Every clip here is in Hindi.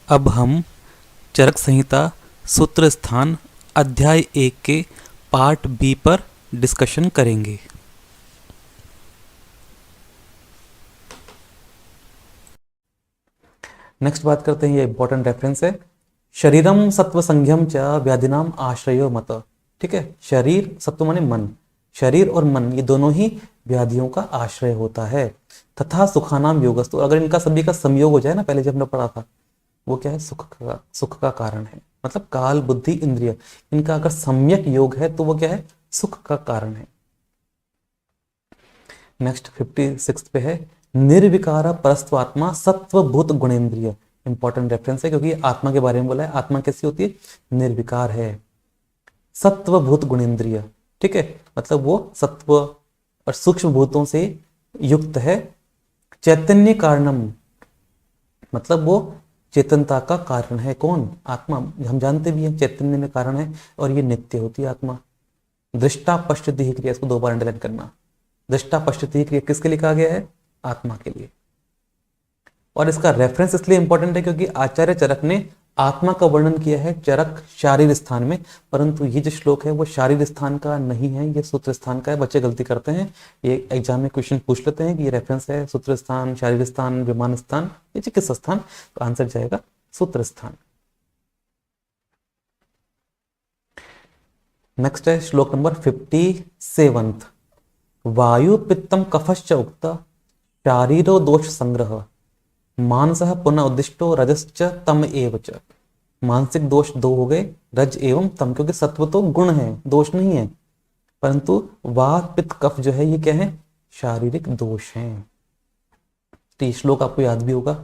अब हम चरक संहिता सूत्र स्थान अध्याय 1 के पार्ट बी पर डिस्कशन करेंगे। नेक्स्ट बात करते हैं, ये इंपॉर्टेंट रेफरेंस है, शरीरम सत्व संज्ञम च व्याधिनाम आश्रयो मत। ठीक है, शरीर सत्व माने मन, शरीर और मन ये दोनों ही व्याधियों का आश्रय होता है। तथा सुखानाम योगस्तु, अगर इनका सभी का संयोग हो जाए ना, पहले जब हमने पढ़ा था, वो क्या है, सुख का कारण है। मतलब काल बुद्धि इंद्रिय, इनका अगर सम्यक योग है तो वो क्या है, सुख का कारण है। नेक्स्ट 56 पे है, निर्विकार परस्त्वात्मा सत्वभूत गुणेन्द्रिय। इंपॉर्टेंट रेफरेंस है क्योंकि आत्मा के बारे में बोला है। आत्मा कैसी होती है, निर्विकार है, सत्वभूत गुणेन्द्रिय। ठीक है, मतलब वो सत्व और सूक्ष्म भूतों से युक्त है। चैतन्य कारणम, मतलब वो चेतनता का कारण है। कौन, आत्मा। हम जानते भी हैं चैतन्य में कारण है और ये नित्य होती है आत्मा। दृष्टा पश्चति क्रिया, इसको 2 बार अंडरलाइन करना। दृष्टा पश्चति क्रिया किसके लिए कहा गया है, आत्मा के लिए। और इसका रेफरेंस इसलिए इंपॉर्टेंट है क्योंकि आचार्य चरक ने आत्मा का वर्णन किया है चरक शारीर स्थान में, परंतु ये जो श्लोक है वो शारीर स्थान का नहीं है, ये सूत्र स्थान का है। बच्चे गलती करते हैं, ये एग्जाम में क्वेश्चन पूछ लेते हैं कि ये रेफरेंस है सूत्र स्थान, शारीर स्थान, विमान स्थान, ये चिकित्सा स्थान, तो आंसर जाएगा सूत्र स्थान। नेक्स्ट है श्लोक नंबर 57। वायु पित्तम कफश्च उक्त शारीरो दोष संग्रह मानसः पुनः उद्दिष्टो रजश्च तम एव च। मानसिक दोष 2 हो गए, रज एवं तम, क्योंकि सत्व तो गुण है, दोष नहीं है, परंतु वात पित्त कफ जो है ये क्या है, शारीरिक दोष हैं। तो ये श्लोक आपको याद भी होगा,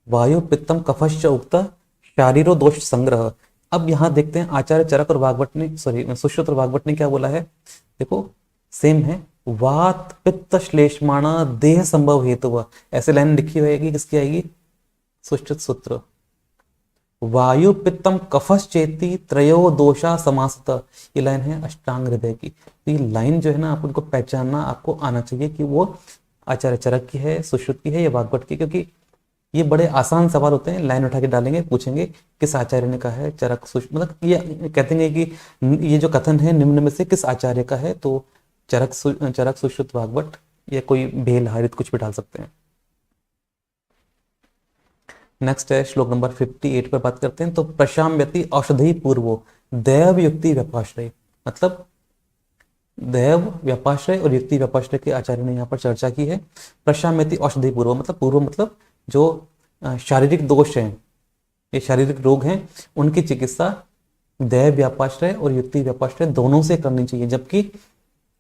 वायु पित्तम कफश्च उक्त शारीरो दोष संग्रह। अब यहां देखते हैं आचार्य चरक और वाग्भट ने, सुश्रुत और वाग्भट ने क्या बोला है। देखो सेम है, वात पित्त श्लेष्माणा देह संभव हेतु, ऐसे लाइन लिखी होगी, किसकी आएगी, सुश्रुत सूत्र। वायु पित्तम कफश्चेति त्रयो दोषा समासत, ये लाइन है अष्टांग हृदय की। तो ये लाइन जो है ना, आप उनको पहचानना आपको आना चाहिए कि वो आचार्य चरक की है, सुश्रुत की है या वाग्भट की, क्योंकि ये बड़े आसान सवाल होते हैं। लाइन उठा के डालेंगे, पूछेंगे किस आचार्य ने कहा है, चरक मतलब ये कहते हैं कि ये जो कथन है निम्न में से किस आचार्य का है, तो चरक सुश्रुत वाग्भट, या कोई भेल हारित कुछ भी डाल सकते हैं। नेक्स्ट है श्लोक नंबर 58 पर बात करते हैं। तो प्रशाम्यति औषधि पूर्वो दैव युक्ति व्यपाश्रय, मतलब दैव व्यपाश्रय और युक्ति व्यपाश्रय के आचार्य ने यहाँ पर चर्चा की है। प्रशाम्यति औषधि पूर्व, मतलब पूर्व मतलब जो शारीरिक दोष हैं, ये शारीरिक रोग हैं, उनकी चिकित्सा दैव व्यापाश्रय और युक्ति व्यापाश्रय दोनों से करनी चाहिए। जबकि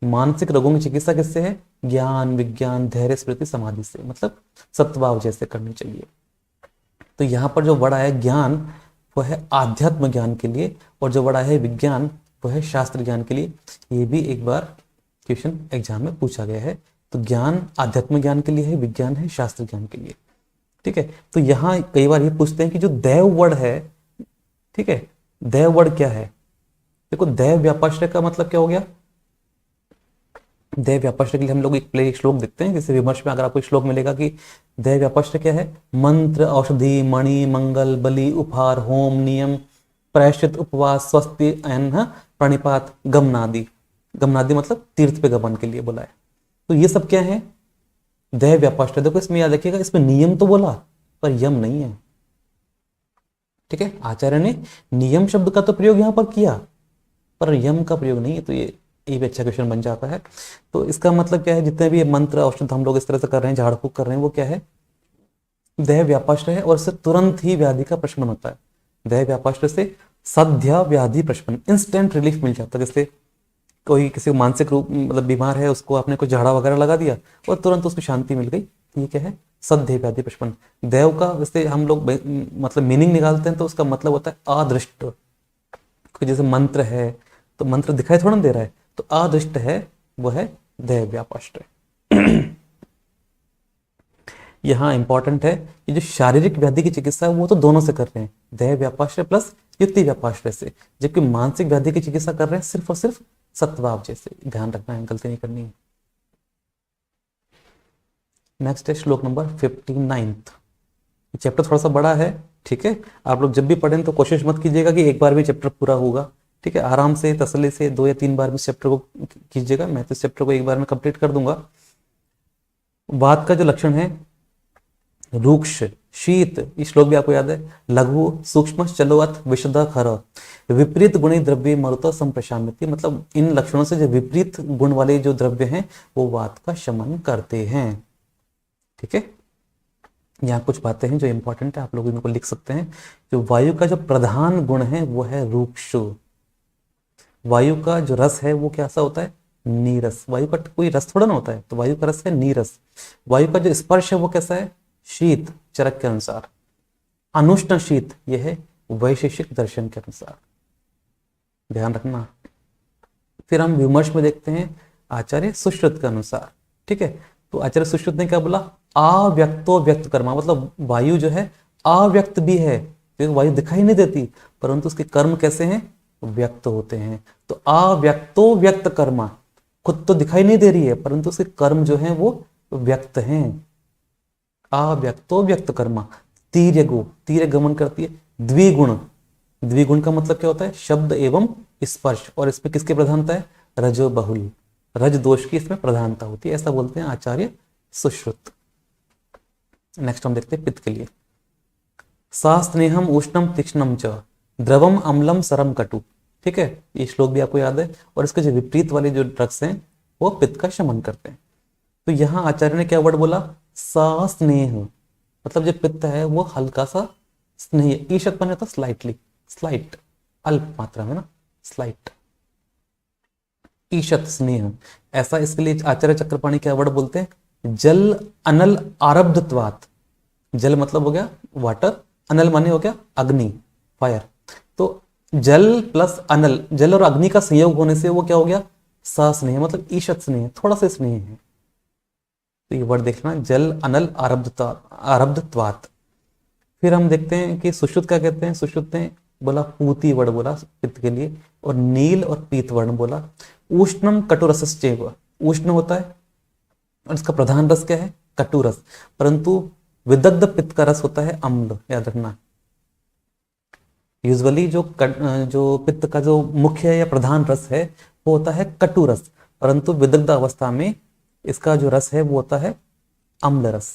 मानसिक रोगों की चिकित्सा किससे है, ज्ञान विज्ञान धैर्य स्मृति समाधि से, मतलब सत्भाव जैसे करनी चाहिए। तो यहाँ पर जो वर्ड आया ज्ञान, वो है आध्यात्म ज्ञान के लिए, और जो वर्ड आया है विज्ञान, वो है शास्त्र ज्ञान के लिए। ये भी एक बार क्वेश्चन एग्जाम में पूछा गया है। तो ज्ञान आध्यात्म ज्ञान के लिए है, विज्ञान है शास्त्र ज्ञान के लिए। ठीक है, तो यहाँ कई बार ये पूछते हैं कि जो दैव वर्ड है, ठीक है, दैव वर्ड क्या है। देखो दैव व्यापाश्रय का मतलब क्या हो गया, दैव व्यापाश्रय के लिए हम लोग एक श्लोक देखते हैं, जैसे विमर्श में अगर आपको श्लोक मिलेगा कि दैव व्यापाश्रय क्या है, मंत्र औषधि मणि मंगल बलि उपहार होम नियम प्रायश्चित उपवास स्वस्ति एन प्रणिपात गमनादि। गमनादि मतलब तीर्थ पे गमन के लिए बोला है। तो ये सब क्या है, दैव व्यापाश्रय। देखो इसमें याद रखिएगा, इसमें नियम तो बोला पर यम नहीं है। ठीक है, आचार्य ने नियम शब्द का तो प्रयोग यहां पर किया पर यम का प्रयोग नहीं है। तो ये भी अच्छा क्वेश्चन बन जाता है। तो इसका मतलब क्या है, जितने भी मंत्र औषध हम लोग इस तरह से कर रहे हैं, झाड़ फूक कर रहे हैं, वो क्या है, दैव व्यापाश्रय है, और इससे तुरंत ही व्याधि का प्रशमन होता है। दैव व्यापाश्रय से सद्या व्याधि प्रशमन, इंस्टेंट रिलीफ मिल जाता है। जैसे कोई किसी मानसिक रूप मतलब बीमार है, उसको आपने कुछ झाड़ा वगैरह लगा दिया और तुरंत उसको शांति मिल गई। ये क्या है, सद्य व्याधि प्रशमन। देव का वैसे हम लोग मतलब मीनिंग निकालते हैं तो उसका मतलब होता है अदृष्ट। जैसे मंत्र है तो मंत्र दिखाई थोड़ा दे रहा है, तो अदृष्ट है, वो है दैव व्यापाश्रय। यहाँ इंपॉर्टेंट है कि जो शारीरिक व्याधि की चिकित्सा है वो तो दोनों से कर रहे हैं, दैव व्यापाश्रय प्लस युक्ति व्यापाश्रय से। जबकि मानसिक व्याधि की चिकित्सा कर रहे हैं सिर्फ और सिर्फ सत्भाव जैसे। ध्यान रखना है, गलती नहीं करनी है। नेक्स्ट है श्लोक नंबर 59। चैप्टर थोड़ा सा बड़ा है, ठीक है, आप लोग जब भी पढ़ें तो कोशिश मत कीजिएगा कि एक बार भी चैप्टर पूरा होगा, ठीक है, आराम से तसल्ली से 2 या 3 बार में चैप्टर को कीजिएगा। मैं तो इस चैप्टर को एक बार में कंप्लीट कर दूंगा। वात का जो लक्षण है, रूक्ष, शीत, ये श्लोक भी आपको याद है, लघु, सूक्ष्म, चलोअथ, विशद, खर, विपरीत गुणी द्रव्य मरुत संप्रशाम्यति, मतलब इन लक्षणों से जो विपरीत गुण वाले जो द्रव्य हैं वो वात का शमन करते हैं। ठीक है, यहाँ कुछ बातें हैं जो इंपॉर्टेंट है, आप लोग इनको लिख सकते हैं। जो वायु का जो प्रधान गुण है वो है रूक्ष। वायु का जो रस है वो कैसा होता है, नीरस। वायु का कोई रस थोड़ा ना होता है, तो वायु का रस है नीरस। वायु का जो स्पर्श है वो कैसा है, शीत, चरक के अनुसार। अनुष्ण शीत, यह है वैशेषिक दर्शन के अनुसार, ध्यान रखना। फिर हम विमर्श में देखते हैं आचार्य सुश्रुत के अनुसार। ठीक है, तो आचार्य सुश्रुत ने क्या बोला, अव्यक्तो व्यक्त कर्मा, मतलब वायु जो है अव्यक्त भी है, तो वायु दिखाई नहीं देती परंतु उसके कर्म कैसे हैं, व्यक्त होते हैं। तो अव्यक्तो व्यक्त कर्मा, खुद तो दिखाई नहीं दे रही है परंतु उसके कर्म जो हैं वो व्यक्त हैं। अव्यक्तो व्यक्त कर्मा। तीर्यगु, तीर्य गमन करती है। द्विगुण, द्विगुण का मतलब क्या होता है, शब्द एवं स्पर्श, और इसमें किसकी प्रधानता है, रजो बहुल, रज दोष की इसमें प्रधानता होती है, ऐसा बोलते हैं आचार्य सुश्रुत। नेक्स्ट हम देखते हैं पित्त के लिए। सा स्नेहम उष्णम तीक्ष्णम च द्रवम अम्लम सरम कटु। ठीक है, ये श्लोक भी आपको याद है, और इसके जो विपरीत वाले जो ड्रग्स हैं वो पित्त का शमन करते हैं। तो यहां आचार्य ने क्या वर्ड बोला, सा स्नेह, मतलब जो पित्त है वो हल्का सा स्नेह, ईशक बने तो स्लाइटली, स्लाइट, अल्प मात्रा में ना, स्लाइट, ईशत स्नेह, ऐसा। इसके लिए आचार्य चक्रपाणी क्या वर्ड बोलते हैं, जल अनल आरब्धत्वात्। जल मतलब हो गया वाटर, अनल माने हो गया अग्नि, फायर। तो जल प्लस अनल, जल और अग्नि का संयोग होने से वो क्या हो गया, सा स्नेह, मतलब ईशत स्नेह, थोड़ा सा स्नेह है। तो ये वर्ड देखना, जल अनल आरब्धत्वात्। फिर हम देखते हैं कि सुश्रुत क्या कहते हैं, सुश्रुत ने बोला पूती वर्ड बोला पित्त के लिए, और नील और पीत वर्ण बोला। उष्णम कटुरसश्चैव, उष्ण होता है और इसका प्रधान रस क्या है, कटुरस, परंतु विदग्ध पित्त का रस होता है अम्ल, याद रखना। यूजुअली जो पित्त का जो मुख्य या प्रधान रस है वो होता है कटु रस, परंतु विदग्ध अवस्था में इसका जो रस है वो होता है अम्ल रस,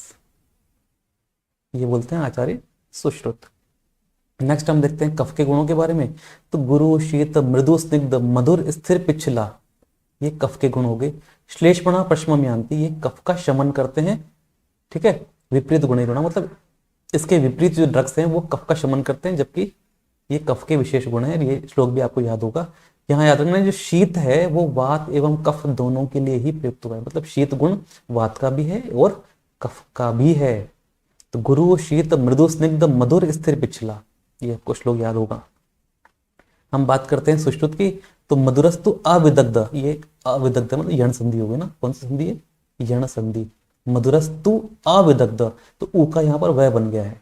ये बोलते हैं आचार्य सुश्रुत। नेक्स्ट हम देखते हैं कफ के गुणों के बारे में। तो गुरु, शीत, मृदु, स्निग्ध, मधुर, स्थिर, पिछला, ये कफ के गुण हो गए। श्लेष्मणा प्रश्मयान्ति, ये कफ का शमन करते हैं। ठीक है, विपरीत गुण मतलब इसके विपरीत जो ड्रग्स हैं वो कफ का शमन करते हैं, जबकि ये कफ के विशेष गुण है। ये श्लोक भी आपको याद होगा। यहाँ याद रखना, जो शीत है वो वात एवं कफ दोनों के लिए ही प्रयुक्त हुआ है, मतलब शीत गुण वात का भी है और कफ का भी है। तो गुरु, शीत, मृदु, स्निग्ध, मधुर, स्थिर, पिछला, ये आपको श्लोक याद होगा। हम बात करते हैं सुश्रुत की। तो मधुरस्तु अविदग्ध, ये अविदग्ध मतलब यण संधि हो गई ना, कौन सी संधि है, यण संधि। मधुरस्तु अविदग्ध, तो ऊ का यहाँ पर वह बन गया है।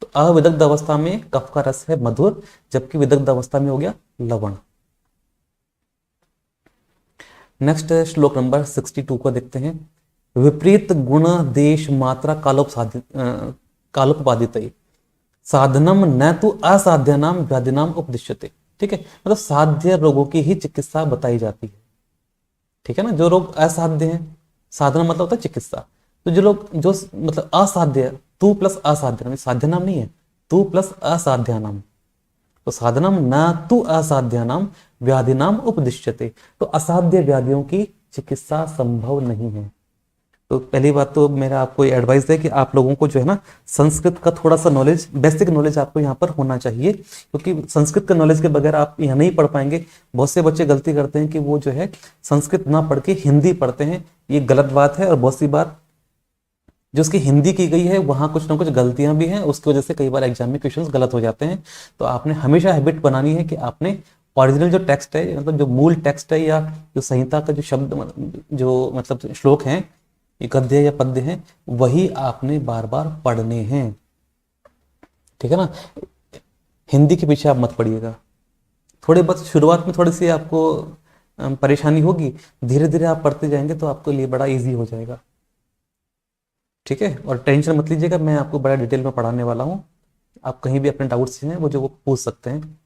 तो अविदग्ध अवस्था में कफ का रस है मधुर, जबकि विदग्ध अवस्था में हो गया लवण। नेक्स्ट श्लोक नंबर 62 को देखते हैं। विपरीत गुण देश मात्रा कालोपपादित साधनम न तो असाध्यानाम व्याधिनाम उपदिश्यते। ठीक है, मतलब साध्य रोगों की ही चिकित्सा बताई जाती है। ठीक है ना, जो रोग असाध्य हैं, साधना मतलब होता है चिकित्सा, तो जो लोग जो मतलब असाध्य, तू प्लस असाध्य नाम, साध्य नाम नहीं है, तू प्लस असाध्या नाम, तो साधनम न तू असाध्या नाम व्याधि नाम उपदिश्यते, तो असाध्य व्याधियों की चिकित्सा संभव नहीं है। तो पहली बात तो मेरा आपको एडवाइस है कि आप लोगों को जो है ना संस्कृत का थोड़ा सा नॉलेज, बेसिक नॉलेज आपको यहाँ पर होना चाहिए, क्योंकि संस्कृत का नॉलेज के बगैर आप यहाँ नहीं पढ़ पाएंगे। बहुत से बच्चे गलती करते हैं कि वो जो है संस्कृत ना पढ़ के हिंदी पढ़ते हैं, ये गलत बात है। और बहुत सी बार जो उसकी हिंदी की गई है वहां कुछ ना कुछ गलतियां भी हैं, उसकी वजह से कई बार एग्जाम में क्वेश्चंस गलत हो जाते हैं। तो आपने हमेशा हैबिट बनानी है कि आपने ओरिजिनल जो टेक्स्ट है, मतलब जो मूल टेक्स्ट है या जो संहिता का जो शब्द जो मतलब श्लोक हैं, ये गद्य या पद्य हैं, वही आपने बार बार पढ़ने हैं। ठीक है ना, हिंदी के पीछे आप मत पढ़िएगा। थोड़े बस शुरुआत में थोड़ी सी आपको परेशानी होगी, धीरे धीरे आप पढ़ते जाएंगे तो आपके लिए बड़ा इजी हो जाएगा। ठीक है, और टेंशन मत लीजिएगा, मैं आपको बड़ा डिटेल में पढ़ाने वाला हूँ। आप कहीं भी अपने डाउट्स हैं वो पूछ सकते हैं,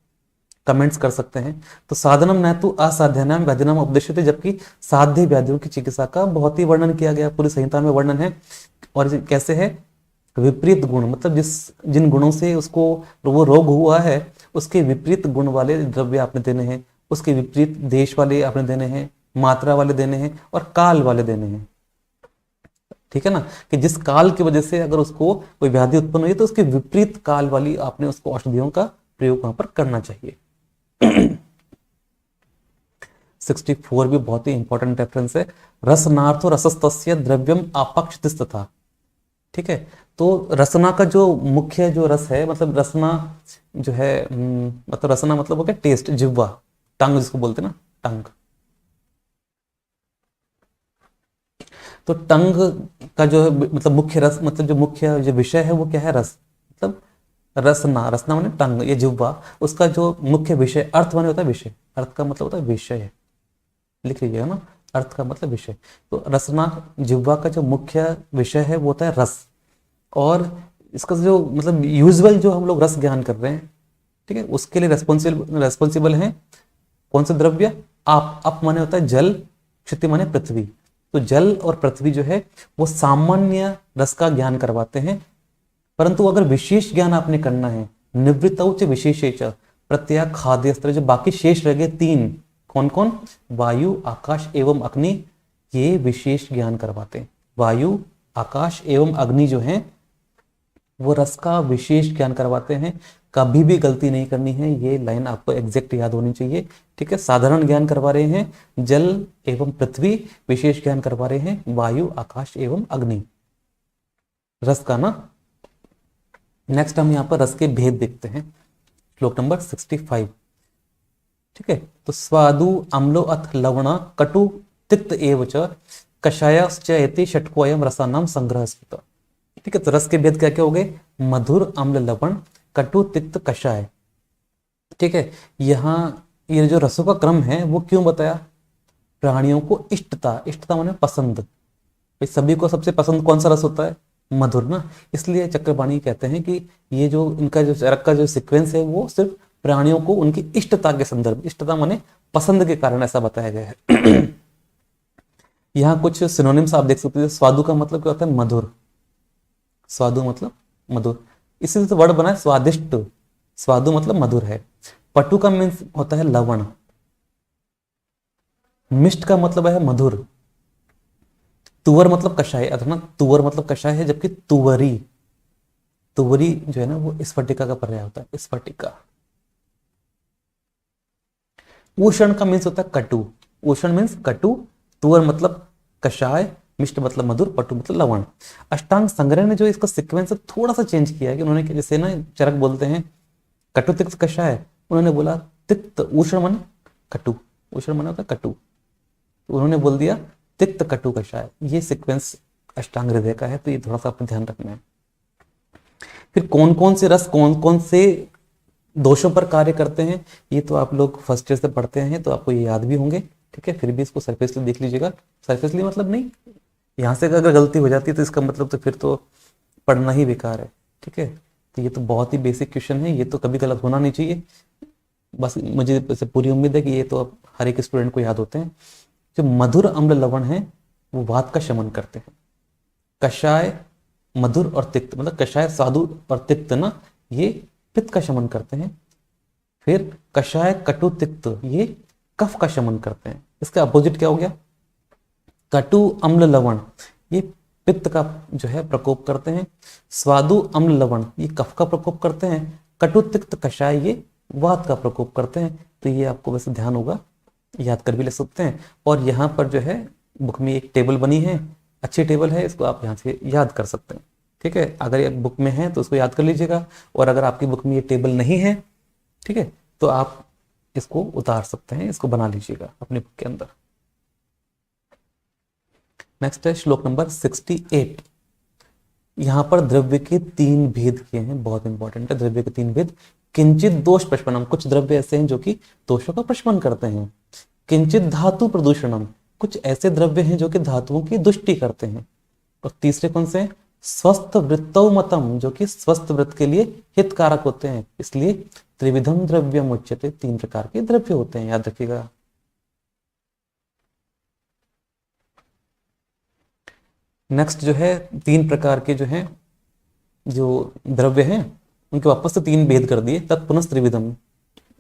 कमेंट्स कर सकते हैं। तो साधनम न तो असाध्यनाम व्याधिनाम उपदिश्यते, जबकि साध्य व्याधियों की चिकित्सा का बहुत ही वर्णन किया गया, पूरी संहिता में वर्णन है। और कैसे है, विपरीत गुण, मतलब जिन गुणों से उसको वो रोग हुआ है उसके विपरीत गुण वाले द्रव्य आपने देने हैं, उसके विपरीत देश वाले आपने देने हैं, मात्रा वाले देने हैं और काल वाले देने हैं। ठीक है ना, कि जिस काल की वजह से अगर उसको कोई व्याधि उत्पन्न हुई तो उसके विपरीत काल वाली आपने उसको औषधियों का प्रयोग वहां पर करना चाहिए। 64 भी बहुत ही इंपॉर्टेंट रेफरेंस है। रसनार्थो रसस्तस्य द्रव्यम अपक्षित था। ठीक है, तो रसना का जो मुख्य जो रस है, मतलब रसना जो है मतलब रसना मतलब हो गया टेस्ट, जिह्वा, टंग जिसको बोलते हैं ना, टंग। तो टंग का जो है मतलब मुख्य रस, मतलब जो मुख्य जो विषय है वो क्या है, रस। मतलब रसना, रसना माने टंग, ये जिह्वा, उसका जो मुख्य विषय, अर्थ माने होता है विषय, अर्थ का मतलब होता है विषय, लिख लीजिएगा ना, अर्थ का मतलब विषय। तो रसना जिह्वा का जो मुख्य विषय है वो होता है रस। और इसका जो मतलब यूजुअल जो हम लोग रस ज्ञान कर रहे हैं, ठीक है, उसके लिए रेस्पॉन्सिबल है कौन से द्रव्य, आप माने होता है जल, क्षिति माने पृथ्वी। तो जल और पृथ्वी जो है वो सामान्य रस का ज्ञान करवाते हैं, परंतु अगर विशेष ज्ञान आपने करना है, निवृत्त विशेष प्रत्यय खाद्य स्त्र, जो बाकी शेष रह गए तीन, कौन कौन, वायु आकाश एवं अग्नि, ये विशेष ज्ञान करवाते हैं। वायु आकाश एवं अग्नि जो है वो रस का विशेष ज्ञान करवाते हैं। कभी भी गलती नहीं करनी है, ये लाइन आपको एग्जैक्ट याद होनी चाहिए। ठीक है, साधारण ज्ञान करवा रहे हैं जल एवं पृथ्वी, विशेष ज्ञान करवा रहे हैं वायु आकाश एवं अग्नि, रस का ना। नेक्स्ट हम यहाँ पर रस के भेद देखते हैं, श्लोक नंबर 65। ठीक है, तो स्वादु अम्लो अथ लवण कटु तिक्त एव च कषायश्चेति षट्कोयम रसानाम संग्रह स्मृत। ठीक है, तो रस के भेद क्या क्या हो गए, मधुर अम्ल लवण कटु तिक्त कषाय। ठीक है, यहाँ ये जो रसों का क्रम है वो क्यों बताया, प्राणियों को इष्टता, इष्टता माने पसंद, भाई सभी को सबसे पसंद कौन सा रस होता है, मधुर ना। इसलिए चक्रपाणी कहते हैं कि ये जो इनका जो चरक का जो सीक्वेंस है वो सिर्फ प्राणियों को उनकी इष्टता के संदर्भ, इष्टता माने पसंद के कारण ऐसा बताया गया है। यहाँ कुछ सिनोनिम्स आप देख सकते हैं। स्वादु का मतलब क्या होता है, मधुर, स्वादु मतलब मधुर, इसी से वर्ड बना है स्वादिष्ट, स्वादु मतलब मधुर है। पटु का मीन्स होता है लवण, मिष्ट का मतलब है मधुर, तुवर मतलब कषाय, अथवा तुवर मतलब कषाय है, जबकि तुवरी, तुवरी जो है ना वो स्फटिका का पर्याय होता है, स्फटिका। उष्ण का मीन्स होता है कटु, उष्ण मीन्स कटु, तुवर मतलब कषाय, मिष्ट मतलब मधुर, पटु मतलब लवण। अष्टांग संग्रह ने जो इसका सीक्वेंस थोड़ा सा चेंज किया है कि उन्होंने, जैसे ना चरक बोलते हैं कटु तिक्त कषाय, उन्होंने बोला तिक्त उष्ण मन कटु, उष्ण मन होता है कटु, तो उन्होंने बोल दिया तिक्त कटु कषाय। ये सीक्वेंस अष्टांग हृदय का है, तो ये थोड़ा सा आपको ध्यान रखना है। फिर कौन कौन से रस कौन कौन से दोषों पर कार्य करते हैं, ये तो आप लोग फर्स्ट ईयर से पढ़ते हैं तो आपको ये याद भी होंगे। ठीक है, फिर भी इसको सरफेसली देख लीजिएगा, सरफेसली मतलब नहीं, यहाँ से अगर गलती हो जाती है तो इसका मतलब तो फिर तो पढ़ना ही बेकार है। ठीक है, तो ये तो बहुत ही बेसिक क्वेश्चन है, ये तो कभी गलत होना नहीं चाहिए। बस मुझे पूरी उम्मीद है कि ये तो अब हर एक स्टूडेंट को याद होते हैं। जो मधुर अम्ल लवण है वो वात का शमन करते हैं। कषाय मधुर और तिक्त, मतलब कषाय स्वादु और तिक्त ना, ये पित्त का शमन करते हैं। फिर कषाय कटु तिक्त, ये कफ का शमन करते हैं। इसका अपोजिट क्या हो गया, कटु अम्ल लवण, ये पित्त का जो है प्रकोप करते हैं। स्वादु अम्ल लवण, ये कफ का प्रकोप करते हैं। कटु तिक्त कषाय, ये वात का प्रकोप करते हैं। तो ये आपको वैसे ध्यान होगा, याद कर भी ले सकते हैं। और यहाँ पर जो है बुक में एक टेबल बनी है, अच्छी टेबल है, इसको आप यहाँ से याद कर सकते हैं। ठीक है, अगर ये बुक में है तो उसको याद कर लीजिएगा, और अगर आपकी बुक में ये टेबल नहीं है, ठीक है, तो आप इसको उतार सकते हैं, इसको बना लीजिएगा अपनी बुक के अंदर। नेक्स्ट है श्लोक नंबर 68। यहां पर द्रव्य के तीन भेद किए हैं, बहुत इंपॉर्टेंट है द्रव्य के तीन भेद। किंचित दोष प्रशमनम, कुछ द्रव्य ऐसे हैं जो कि दोषों का प्रशमन करते हैं। किंचित धातु प्रदूषणम, कुछ ऐसे द्रव्य हैं जो कि धातुओं की दुष्टि करते हैं। और तीसरे कौन से, स्वस्थ वृत्तौ मतम, जो कि स्वस्थ वृत्त के लिए हितकारक होते हैं, इसलिए त्रिविधम द्रव्यम उच्यते, 3 प्रकार के द्रव्य होते हैं, याद रखिएगा। नेक्स्ट जो है 3 प्रकार के जो है जो द्रव्य हैं उनके वापस से 3 भेद कर दिए, तत्पुनः त्रिविधम,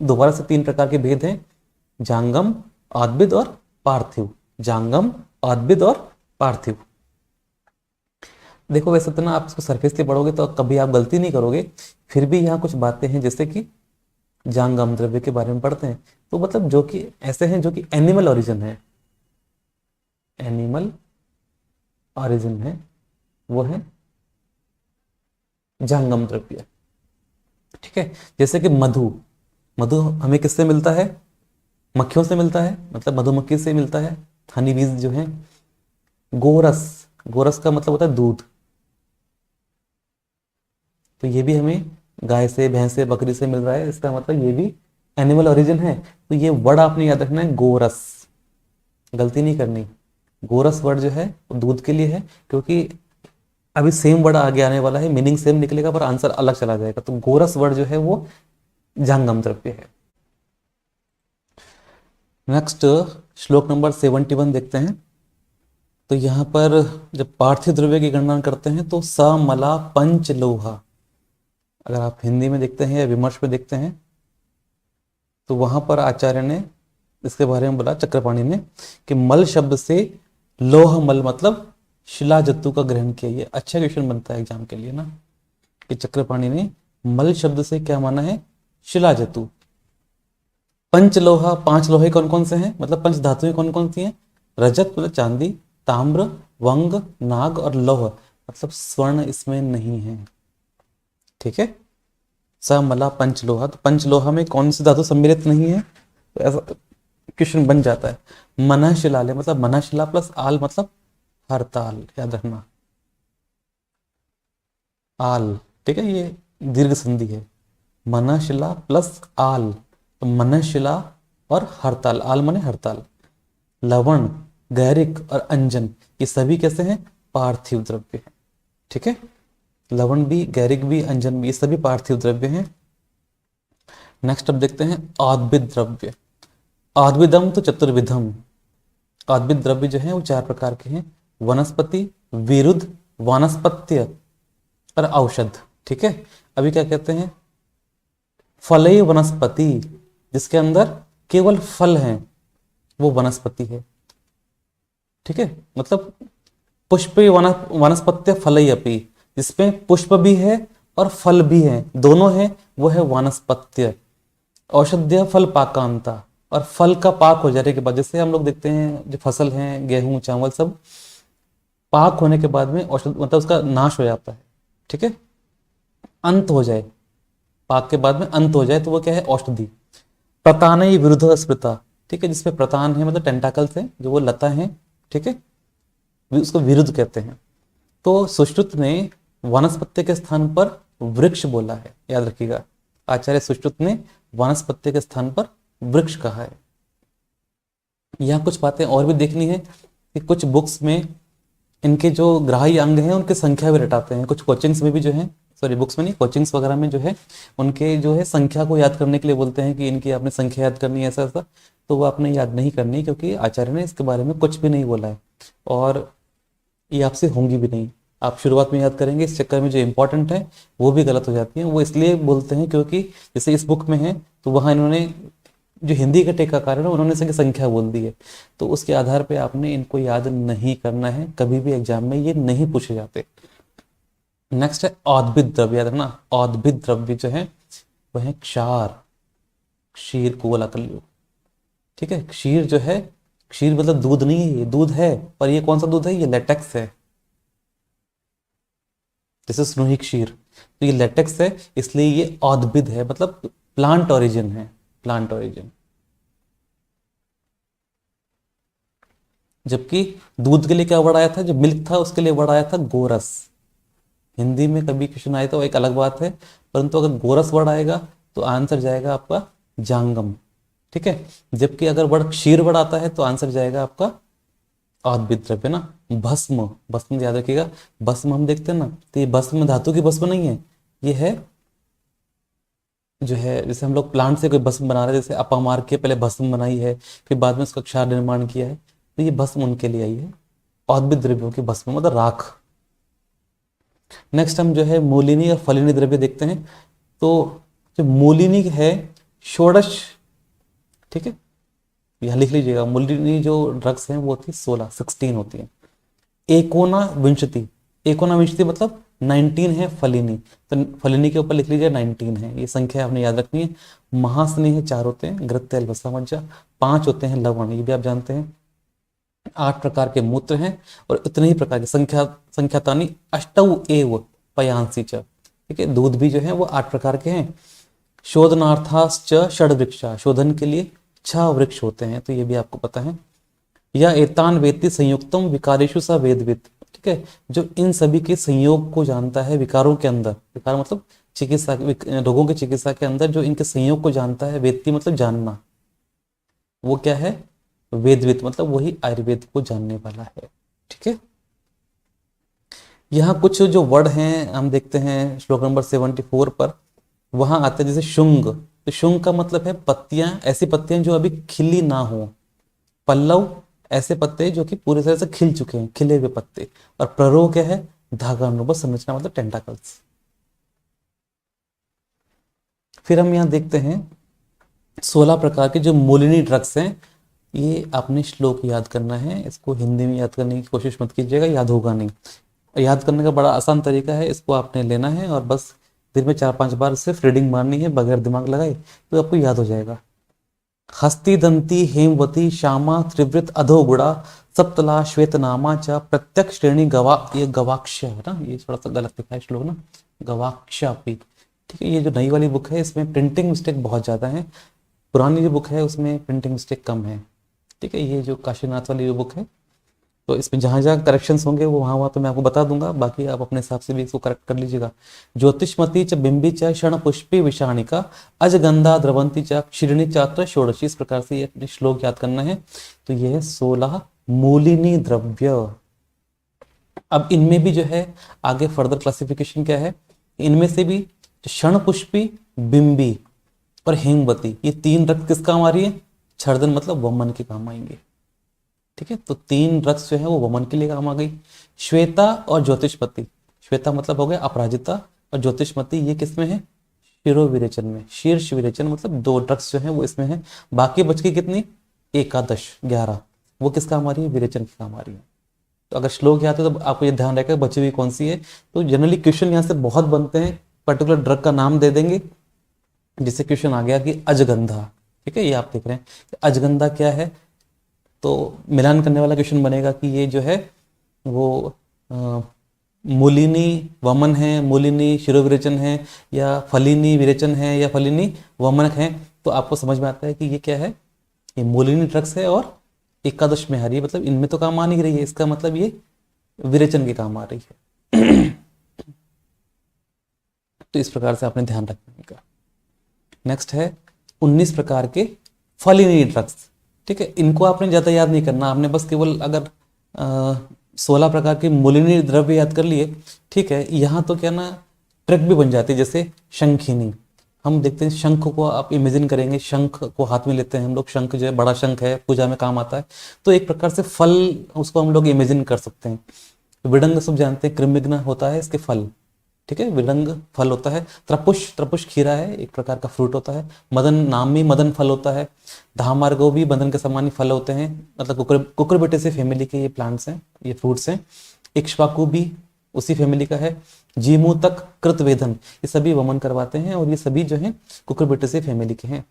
दोबारा से 3 प्रकार के भेद हैं, जांगम, औद्भिद और पार्थिव। जांगम, औद्भिद और पार्थिव। देखो वैसे तो ना आप इसको सरफेसली पढ़ोगे तो कभी आप गलती नहीं करोगे, फिर भी यहाँ कुछ बातें हैं जैसे कि जांगम द्रव्य के बारे में पढ़ते हैं, तो मतलब जो कि ऐसे हैं जो कि एनिमल ओरिजिन है, एनिमल ओरिजिन है, वो है जांगम द्रव्य। ठीक है, जैसे कि मधु, मधु हमें किससे मिलता है? मक्खियों से मिलता है, मतलब मधुमक्खी से मिलता है, हनी बीज जो है। गोरस, गोरस का मतलब होता है दूध, तो ये भी हमें गाय से, भैंस से, बकरी से मिल रहा है, इसका मतलब ये भी एनिमल ओरिजिन है। तो ये वर्ड आपने याद रखना है, गोरस, गलती नहीं करनी। गोरस वर्ड जो है वो दूध के लिए है, क्योंकि अभी सेम वर्ड आगे आने वाला है, मीनिंग सेम निकलेगा पर आंसर अलग चला जाएगा। तो गोरस वर्ड जो है वो जांगम द्रव्य है। नेक्स्ट श्लोक नंबर 71 देखते हैं। तो यहां पर जब पार्थिव द्रव्य की गणना करते हैं तो स मला पंच लोहा, अगर आप हिंदी में देखते हैं या विमर्श में देखते हैं तो वहां पर आचार्य ने इसके बारे में बोला, चक्रपाणी ने, कि मल शब्द से लोह मल मतलब शिला जत्तु का ग्रहण किया। ये अच्छा क्वेश्चन बनता है एग्जाम के लिए ना, कि चक्रपाणी ने मल शब्द से क्या माना है? शिला जत्तु। पंच लोहा, 5 लोहे कौन कौन से हैं, मतलब पंच धातुएं कौन कौन सी हैं? रजत मतलब चांदी, ताम्र, वंग, नाग और लौह, मतलब स्वर्ण इसमें नहीं है। ठीक है, स मला पंचलोहा, तो पंचलोहा में कौन सी धातु सम्मिलित नहीं है? तो ऐसा क्वेश्चन बन जाता है। मनः शिलाले मतलब मनः शिला प्लस आल मतलब हरताल, याद रखना, आल। ठीक है, ये दीर्घ संधि है, मनः शिला प्लस आल, तो मनः शिला और हरताल, आल माने हरताल। लवण, गैरिक और अंजन, ये सभी कैसे हैं? पार्थिव द्रव्य हैं। ठीक है, लवण भी, गैरिक भी, अंजन भी, ये सभी पार्थिव द्रव्य हैं। नेक्स्ट अब देखते हैं औद्भिद द्रव्य। औद्भिदम तो चतुर्विधम, औद्भिद द्रव्य जो है वो 4 प्रकार के हैं, वनस्पति, विरुद्ध, वानस्पत्य और औषध। ठीक है, अभी क्या कहते हैं? फलई वनस्पति, जिसके अंदर केवल फल हैं वो वनस्पति है। ठीक है, मतलब पुष्प वनस्पत्य फलई अपि, जिसमें पुष्प भी है और फल भी है, दोनों है, वो है वानस्पत्य। औषधीय फल पाकांता, और फल का पाक हो जाने के बाद, जैसे हम लोग देखते हैं जो फसल है, गेहूं, चावल, सब पाक होने के बाद में औषध मतलब उसका नाश हो जाता है। ठीक है, अंत हो जाए, पाक के बाद में अंत हो जाए तो वो क्या है? औषधि। प्रतान विरुद्ध स्मृता, ठीक है, जिसमें प्रतान है मतलब टेंटाकल्स है, जो वो लता है। ठीक है, उसको विरुद्ध कहते हैं। तो सुश्रुत ने वनस्पति के स्थान पर वृक्ष बोला है, याद रखिएगा, आचार्य सुश्रुत ने वनस्पति के स्थान पर वृक्ष कहा है। यहाँ कुछ बातें और भी देखनी है कि कुछ बुक्स में इनके जो ग्राही अंग हैं उनकी संख्या भी रटाते हैं, कुछ कोचिंग्स में भी जो है, सॉरी बुक्स में नहीं, कोचिंग्स वगैरह में जो है उनके जो है संख्या को याद करने के लिए बोलते हैं कि इनकी आपने संख्या याद करनी है, ऐसा ऐसा, तो वो आपने याद नहीं करनी, क्योंकि आचार्य ने इसके बारे में कुछ भी नहीं बोला है और ये आपसे होंगी भी नहीं। आप शुरुआत में याद करेंगे, इस चक्कर में जो इंपॉर्टेंट है वो भी गलत हो जाती है। वो इसलिए बोलते हैं क्योंकि जैसे इस बुक में है तो वहाँ इन्होंने जो हिंदी के टीकाकार है ना, उन्होंने इसकी संख्या बोल दी है, तो उसके आधार पे आपने इनको याद नहीं करना है, कभी भी एग्जाम में ये नहीं पूछे जाते। नेक्स्ट है औद्भिद द्रव्य, याद रखना, औद्भिद द्रव्य जो है वह है क्षार, क्षीर को बोला कर लियो। ठीक है, क्षीर जो है, क्षीर मतलब दूध नहीं है, ये दूध है, पर ये कौन सा दूध है? ये लेटेक्स है, जैसे स्नोही क्षीर, तो ये लेटेक्स है, इसलिए ये औद्भिद है, मतलब प्लांट ओरिजिन है, प्लांट ओरिजिन। जबकि दूध के लिए क्या वर्ड आया था? जो मिल्क था उसके लिए वर्ड आया था गोरस। हिंदी में कभी क्वेश्चन आए तो एक अलग बात है, परंतु अगर गोरस वर्ड आएगा तो आंसर जाएगा आपका जांगम। ठीक है, जबकि अगर वर्ड क्षीर वर्ड आता है तो आंसर जाएगा आपका औद्भिद द्रव्य ना। भस्म, भस्म याद रखिएगा, भस्म हम देखते हैं ना, तो ये भस्म धातु की भस्म नहीं है, ये है जो है, जैसे हम लोग प्लांट से कोई भस्म बना रहे हैं, जैसे अपामार के पहले भस्म बनाई है, फिर बाद में उसका क्षार निर्माण किया है, तो ये भस्म उनके लिए आई है, औद्भिद द्रव्यों की भस्म मतलब राख। नेक्स्ट हम जो है मूलिनी और फलिनी द्रव्य देखते हैं। तो जो मूलिनी है षोडश, ठीक है, यहाँ लिख लीजिएगा, मूलिनी जो ड्रग्स हैं वो होती है 16 होती है। एकोना विंशति, एकोना विंशति मतलब 19 है फलिनी, तो फलिनी के ऊपर लिख लीजिए 19 है, ये संख्या आपने याद रखनी है। महास्नेह 4 होते हैं, घृत तेल वसा मज्जा, 5 होते हैं लवण, ये भी आप जानते हैं। 8 प्रकार के मूत्र हैं और इतने ही प्रकार के संख्यातानी अष्टौ एव पयांसी च, ठीक है, दूध भी जो है वो 8 प्रकार के हैं। शोधनार्थाश्च षड वृक्षा, शोधन के लिए 6 वृक्ष होते हैं, तो ये भी आपको पता है। या एतान वेत्ति संयुक्तम विकारेषु स वेदविद, ठीक है, जो इन सभी के संयोग को जानता है विकारों के अंदर, विकार मतलब चिकित्सा, रोगों की चिकित्सा के अंदर जो इनके संयोग को जानता है, वेत्ति मतलब जानना, वो क्या है, वेदविद मतलब वही आयुर्वेद को जानने वाला है, ठीक है। यहाँ कुछ जो वर्ड हैं हम देखते हैं श्लोक नंबर 74 पर, वहां आते हैं जैसे शुंग, तो शुंग का मतलब है पत्तियां, ऐसी पत्तियां जो अभी खिली ना हो। पल्लव, ऐसे पत्ते जो कि पूरी तरह से खिल चुके हैं, खिले हुए पत्ते। और प्ररोह क्या है, धागा अनुबंध संरचना मतलब टेंटाकल्स। फिर हम यहाँ देखते हैं 16 प्रकार के जो मूलिनी ड्रग्स हैं, ये आपने श्लोक याद करना है, इसको हिंदी में याद करने की कोशिश मत कीजिएगा, याद होगा नहीं। याद करने का बड़ा आसान तरीका है, इसको आपने लेना है और बस दिन में 4-5 बार सिर्फ रीडिंग मारनी है बगैर दिमाग लगाए, तो आपको याद हो जाएगा। हस्ती दंती हेमवती श्यामा त्रिवृत अधोगुड़ा सप्तला श्वेतनामा च प्रत्यक्ष श्रेणी गवा, ये गवाक्ष है ना, ये थोड़ा सा गलत लिखा है श्लोक ना, गवाक्षापी, ठीक है। ये जो नई वाली बुक है इसमें प्रिंटिंग मिस्टेक बहुत ज़्यादा है, पुरानी जो बुक है उसमें प्रिंटिंग मिस्टेक कम है, ठीक है। ये जो काशीनाथ वाली जो बुक है, तो इसमें जहाँ जहाँ करेक्शंस होंगे वो वहाँ तो मैं आपको बता दूंगा, बाकी आप अपने हिसाब से भी इसको करेक्ट कर लीजिएगा। ज्योतिषमती च बिंबी च क्षण पुष्पी विषाणिका अजगंधा द्रवंती च क्षीरणी चात्र षोडशी, इस प्रकार से ये अपने श्लोक याद करना है। तो ये है 16 मूलिनी द्रव्य। अब इनमें भी जो है आगे फर्दर क्लासिफिकेशन क्या है, इनमें से भी क्षण पुष्पी, बिंबी और हेमवती, ये 3 रक्त किस काम आ रही है, छर्दन मतलब वमन के काम आएंगे, ठीक है। तो 3 ड्रग्स जो है वो वमन के लिए काम आ गई। श्वेता और ज्योतिषपति, श्वेता मतलब हो गया अपराजिता, और ज्योतिषमती ये किसमें है, शिरो विरेचन में, शीर्ष विरेचन मतलब 2 ड्रग्स जो है वो इसमें है। बाकी बच गई कितनी, 11, वो किस काम आ रही है, विरेचन की काम आ रही है। तो अगर श्लोक याद है तो आपको ये ध्यान रखेगा बची हुई कौन सी है। तो जनरली क्वेश्चन यहाँ से बहुत बनते हैं, पर्टिकुलर ड्रग का नाम दे देंगे, जिससे क्वेश्चन आ गया कि अजगंधा, ठीक है, ये आप देख रहे हैं अजगंधा क्या है, तो मिलान करने वाला क्वेश्चन बनेगा कि ये जो है वो मूलिनी वमन है, मूलिनी शिरोविरेचन है, या फलिनी विरेचन है, या फलिनी वमनक है। तो आपको समझ में आता है कि ये क्या है, ये मूलिनी ड्रग्स है और 11 में आ रही है, मतलब इनमें तो काम आ नहीं रही है, इसका मतलब ये विरेचन के काम आ रही है। तो इस प्रकार से आपने ध्यान रखने का। नेक्स्ट है 19 प्रकार के फलिनी ड्रग्स, ठीक है। इनको आपने ज़्यादा याद नहीं करना, आपने बस केवल अगर 16 प्रकार के मूलिनी द्रव्य याद कर लिए, ठीक है। यहाँ तो क्या ना ट्रिक भी बन जाती है, जैसे शंखिनी, हम देखते हैं शंख को आप इमेजिन करेंगे, शंख को हाथ में लेते हैं हम लोग, शंख जो है बड़ा शंख है, पूजा में काम आता है, तो एक प्रकार से फल उसको हम लोग इमेजिन कर सकते हैं। विडंग सब जानते हैं, कृमिघ्न होता है इसके फल, ठीक है, विडंग फल होता है। त्रपुष खीरा है, एक प्रकार का फ्रूट होता है। मदन नामी मदन फल होता है। धामार्गो भी मदन के समान ही फल होते हैं, मतलब कुकुरबिटेसी फैमिली के ये प्लांट्स हैं, ये फ्रूट्स हैं। इक्ष्वाकु भी उसी फैमिली का है। जीमू तक कृतवेदन, ये सभी वमन करवाते हैं और ये सभी जो है कुकुरबिटेसी फैमिली के हैं।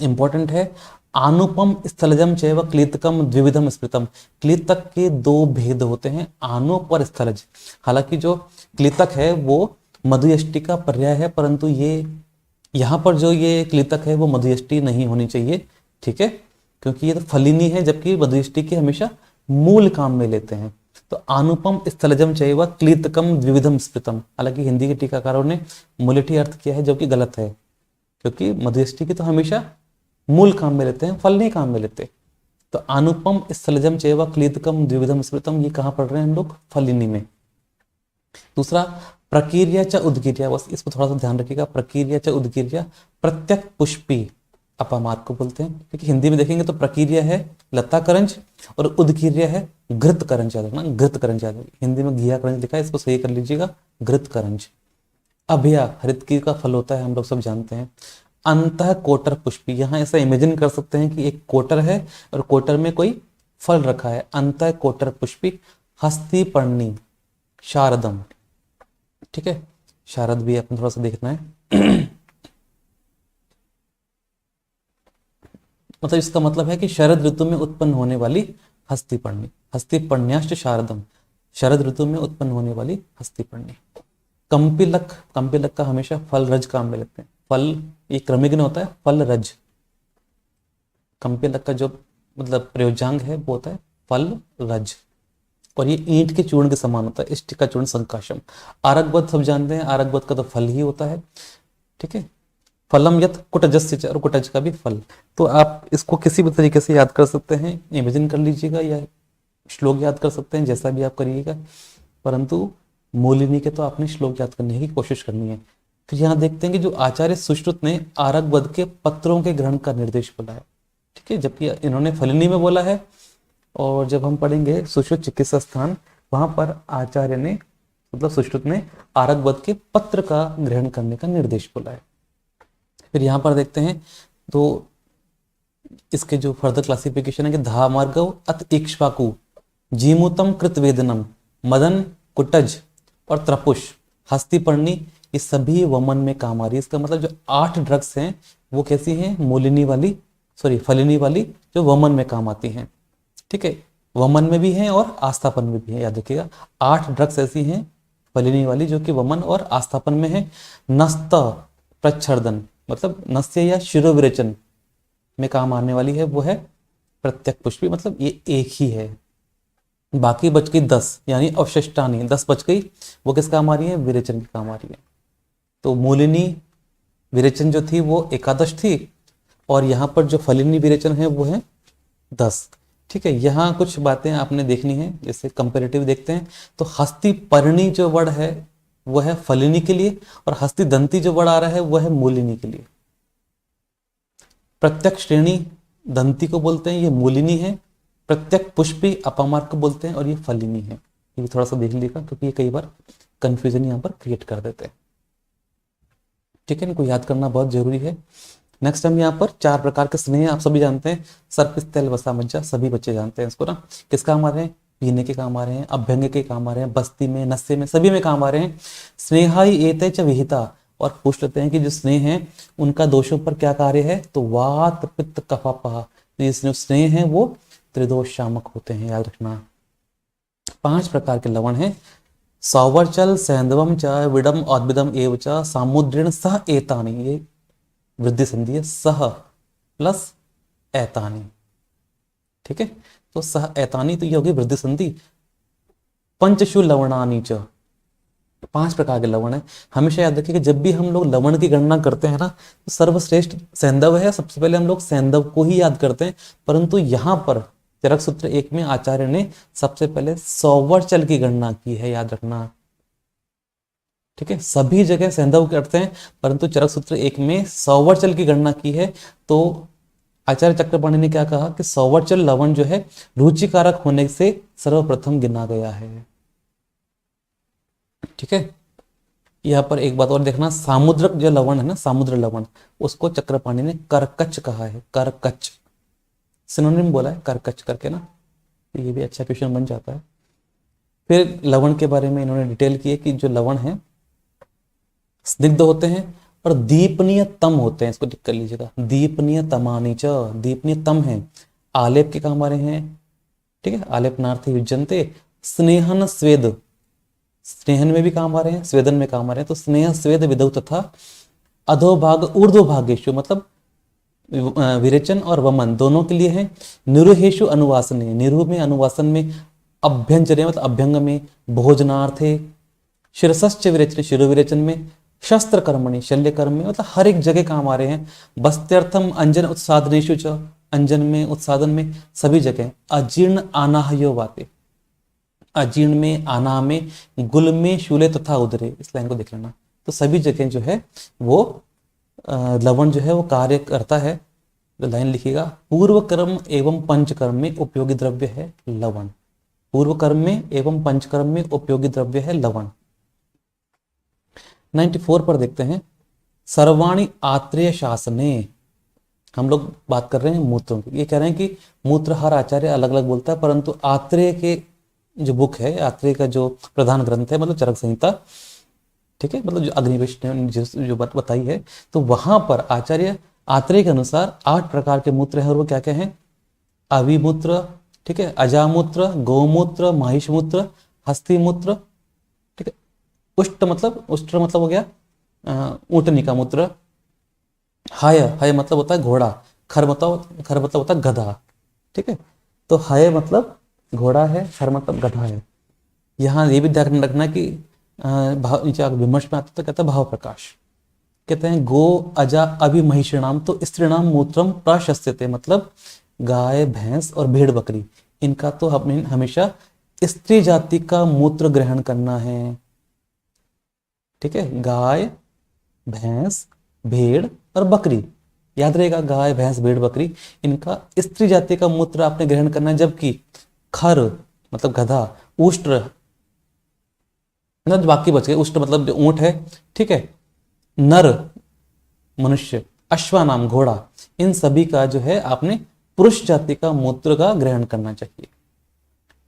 इंपॉर्टेंट है आनुपम स्थलजम चैव क्लीतकम द्विविधम स्मृतम, क्लीतक के 2 भेद होते हैं, आनुप और स्थलज। हालांकि जो क्लीतक है वो मधुयष्टि का पर्याय है, परंतु ये यहाँ पर जो ये क्लीतक है वो मधुयष्टि नहीं होनी चाहिए, ठीक है, क्योंकि ये तो फलिनी है, जबकि मधुयष्टि के हमेशा मूल काम में लेते हैं। तो आनुपम स्थलजम चैव क्लीतकम द्विविधम स्मृतम, हालांकि हिंदी के टीकाकारों ने मुलेठी अर्थ किया है, जो कि गलत है, क्योंकि मधुयष्टि की तो हमेशा मूल काम में लेते हैं, फल नहीं काम में लेते। तो अनुपम स्थलजम चैव क्लीदकम द्विविधम स्मृतम, ये कहाँ पढ़ रहे हैं हम लोग? फलिनी में। दूसरा प्रकीर्या च उदगीर्या, बस इसको थोड़ा सा ध्यान रखिएगा। प्रकीर्या च उदगीर्या प्रत्यक पुष्पी अपामार्क को बोलते हैं, क्योंकि हिंदी में देखेंगे तो प्रकीर्या है लता करंज और उदगीर्या है घृत करंज। याद रखना, घृत करंज याद रखिए। हिंदी में घिया करंज लिखा है, इसको सही कर लीजिएगा, घृत करंज। अभया हरितकी का फल होता है, हम लोग सब जानते हैं। अंतः कोटर पुष्पी, यहाँ ऐसा इमेजिन कर सकते हैं कि एक कोटर है और कोटर में कोई फल रखा है। अंतः कोटर पुष्पी हस्ती पर्णी शारदम, ठीक है। शारद भी अपन थोड़ा सा देखना है। मतलब इसका मतलब है कि शरद ऋतु में उत्पन्न होने वाली हस्तीपर्णी, हस्तीपर्ण्याश्च शारदम, शरद ऋतु में उत्पन्न होने वाली हस्तीपर्णी। कंपिलक, कंपिलक का हमेशा फल रज काम में लगते हैं। फल ये क्रमिग्न होता है, फल रज। कंपिलक का जो मतलब प्रयोजांग है वो होता है फल रज, और ये ईंट के चूर्ण के समान होता है, इष्ट का चूर्ण संकाशम। आरकवत सब जानते हैं, आरकवत का तो फल ही होता है, ठीक है। फलम यत कुटजस्य च, और कुटज का भी फल। तो आप इसको किसी भी तरीके से याद कर सकते हैं, इमेजिन कर लीजिएगा या श्लोक याद कर सकते हैं, जैसा भी आप करिएगा, परंतु मूलिनी के तो आपने श्लोक याद करने की कोशिश करनी है। फिर यहाँ देखते हैं कि जो आचार्य सुश्रुत ने आरकवद के पत्रों के ग्रहण का निर्देश बोला है, ठीक है, जबकि इन्होंने फलिनी में बोला है। और जब हम पढ़ेंगे सुश्रुत चिकित्सा स्थान, वहां पर आचार्य ने मतलब सुश्रुत ने आरकवद के पत्र का ग्रहण करने का निर्देश बोला है। फिर यहाँ पर देखते हैं तो इसके जो फर्दर क्लासिफिकेशन है कि धामार्गव अत इक्ष्वाकु जीमूतम कृतवेदनम मदन कुटज और त्रपुष हस्तीपर्णी, ये सभी वमन में काम आ रही है। इसका मतलब जो 8 ड्रग्स हैं वो कैसी हैं? मूलिनी वाली, सॉरी फलिनी वाली, जो वमन में काम आती हैं, ठीक है। वमन में भी हैं और आस्थापन में भी है, याद रखिएगा। 8 ड्रग्स ऐसी हैं फलिनी वाली जो कि वमन और आस्थापन में है। नस्त प्रच्छर्दन, मतलब नस्य या शिरोविरेचन में काम आने वाली है, वो है प्रत्यक पुष्पी, मतलब ये एक ही है। बाकी बच गई 10, यानी अवशिष्टानी 10 बच गई, वो किस काम आ रही है? विरेचन की काम आ रही है। तो मूलिनी विरेचन जो थी वो 11 थी, और यहाँ पर जो फलिनी विरेचन है वो है 10, ठीक है। यहाँ कुछ बातें आपने देखनी है, जैसे कंपेरेटिव देखते हैं तो हस्ती पर्णी जो वर्ड है वो है फलिनी के लिए, और हस्ती दंती जो वर्ड आ रहा है वो है मूलिनी के लिए। प्रत्यक श्रेणी दंती को बोलते हैं, ये मूलिनी है। प्रत्यक पुष्पी अपमार्क को बोलते हैं, और ये फलिनी है। ये भी थोड़ा सा देख लीजिएगा, क्योंकि ये कई बार कंफ्यूजन यहाँ पर क्रिएट कर देते हैं, ठीक है। इनको याद करना बहुत जरूरी है। नेक्स्ट हम यहाँ पर 4 प्रकार के स्नेह आप सभी जानते हैं। सर्पिस्तेल वसा मज्जा, सभी बच्चे जानते हैं इसको ना। किस काम आ रहे हैं? पीने के काम आ रहे हैं, अभ्यंग के काम आ रहे हैं, बस्ती में, नस्से में, सभी में काम आ रहे हैं। स्नेहाई एते च विहिता, और पूछ लेते हैं कि जो स्नेह है उनका दोषों पर क्या कार्य है? तो वात पित्त कफापह, ये जो स्नेह है वो त्रिदोष शामक होते हैं, याद रखना। 5 प्रकार के लवण हैं। सौवर्चल सैंधवम च विडम औद्भिदम एव च सामुद्रिण सह एतानि, ये वृद्धि संधि है, सह प्लस एतानी, ठीक है। तो सह एतानी तो ये होगी वृद्धि संधि। पंचशु लवणानी च, 5 प्रकार के लवण है। हमेशा याद रखिए कि जब भी हम लोग लवण की गणना करते हैं ना, तो सर्वश्रेष्ठ सैंधव है, सबसे पहले हम लोग सैंधव को ही याद करते हैं। परंतु यहाँ पर चरक सूत्र 1 में आचार्य ने सबसे पहले सौवर्चल की गणना की है, याद रखना, ठीक है। सभी जगह सैंधव करते हैं, परंतु चरक सूत्र 1 में सौवर्चल की गणना की है। तो आचार्य चक्रपाणि ने क्या कहा कि सौवर्चल लवण जो है रुचिकारक होने से सर्वप्रथम गिना गया है, ठीक है। यहाँ पर एक बात और देखना, सामुद्रक जो लवण है ना, सामुद्र लवण, उसको चक्रपाणि ने करकच कहा है, करकच सिनोनिम बोला है करकच करके ना, तो ये भी अच्छा क्वेश्चन बन जाता है। फिर लवण के बारे में इन्होंने डिटेल की है कि जो लवण है स्निग्ध होते हैं और दीपनीय तम होते हैं, इसको टिक कर लीजिएगा। दीपनीय तमानी च, दीपनीय तम है, आलेप के काम आ रहे हैं, ठीक है। आलेपनार्थी युज्यन्ते। स्नेहन स्वेद, स्नेहन में भी काम आ रहे हैं, स्वेदन में काम आ रहे हैं। तो स्नेह स्वेद विदौ तथा अधोभाग ऊर्ध्वभागेशु, मतलब विरेचन और वमन दोनों के लिए है। निरुहेशु अनुवासन, निरु में अनुवासन में, अभ्यंजने मतलब अभ्यंग में, भोजनार्थे, शिरसश्च विरेचन शिरो विरेचन में, शस्त्र कर्मणि शल्य कर्म में, मतलब हर एक जगह काम आ रहे हैं। बस्त्यर्थम अंजन उत्साधनेशु च, अंजन में, उत्सादन में, सभी जगह। अजीर्ण आनाहयो वाते, अजीर्ण में, आना में, गुल में, शूले तथा उदरे, इस लाइन को देख लेना। तो सभी जगह जो है वो लवण जो है वो कार्य करता है। लाइन लिखिएगा, पूर्व कर्म एवं पंचकर्म में उपयोगी द्रव्य है लवण। पूर्व कर्म में एवं पंचकर्म में उपयोगी द्रव्य है लवण। 94 पर देखते हैं, सर्वाणि आत्रेय शासने, हम लोग बात कर रहे हैं मूत्रों की। ये कह रहे हैं कि मूत्र हर आचार्य अलग अलग बोलता है, परंतु आत्रेय के जो बुक है, आत्रेय का जो प्रधान ग्रंथ है, मतलब चरक संहिता, ठीक है, मतलब जो अग्निवेश ने जो बात बताई है, तो वहां पर आचार्य आत्रेय के अनुसार 8 प्रकार के मूत्र हैं। और वो क्या क्या हैं? अविमूत्र, ठीक है, अजामूत्र, गौमूत्र, महिषमूत्र, हस्तिमूत्र, ठीक है, उष्ट मतलब हो गया ऊँटनी का मूत्र, हय, हय मतलब होता है घोड़ा, खर मतलब होता है गधा, ठीक है। तो हय मतलब घोड़ा है, खर मतलब गधा है। यहाँ ये भी ध्यान रखना कि भाव नीचे विमर्श में आता तो कहता है भाव प्रकाश, कहते हैं गो अजा अभिमहिषणाम, तो स्त्रीणाम मूत्रम प्रशस्यते, मतलब गाय, भैंस और भेड़ बकरी, इनका तो हमें हमेशा स्त्री जाति का मूत्र ग्रहण करना है, ठीक है। गाय, भैंस, भेड़ और बकरी, याद रहेगा, गाय, भैंस, भेड़, बकरी, इनका स्त्री जाति का मूत्र आपने ग्रहण करना है। जबकि खर मतलब गधा, उष्ट्र मतलब बाकी बच गए, उष्ट्र मतलब जो ऊंट है, ठीक है, नर मनुष्य, अश्वानाम घोड़ा, इन सभी का जो है आपने पुरुष जाति का मूत्र का ग्रहण करना चाहिए।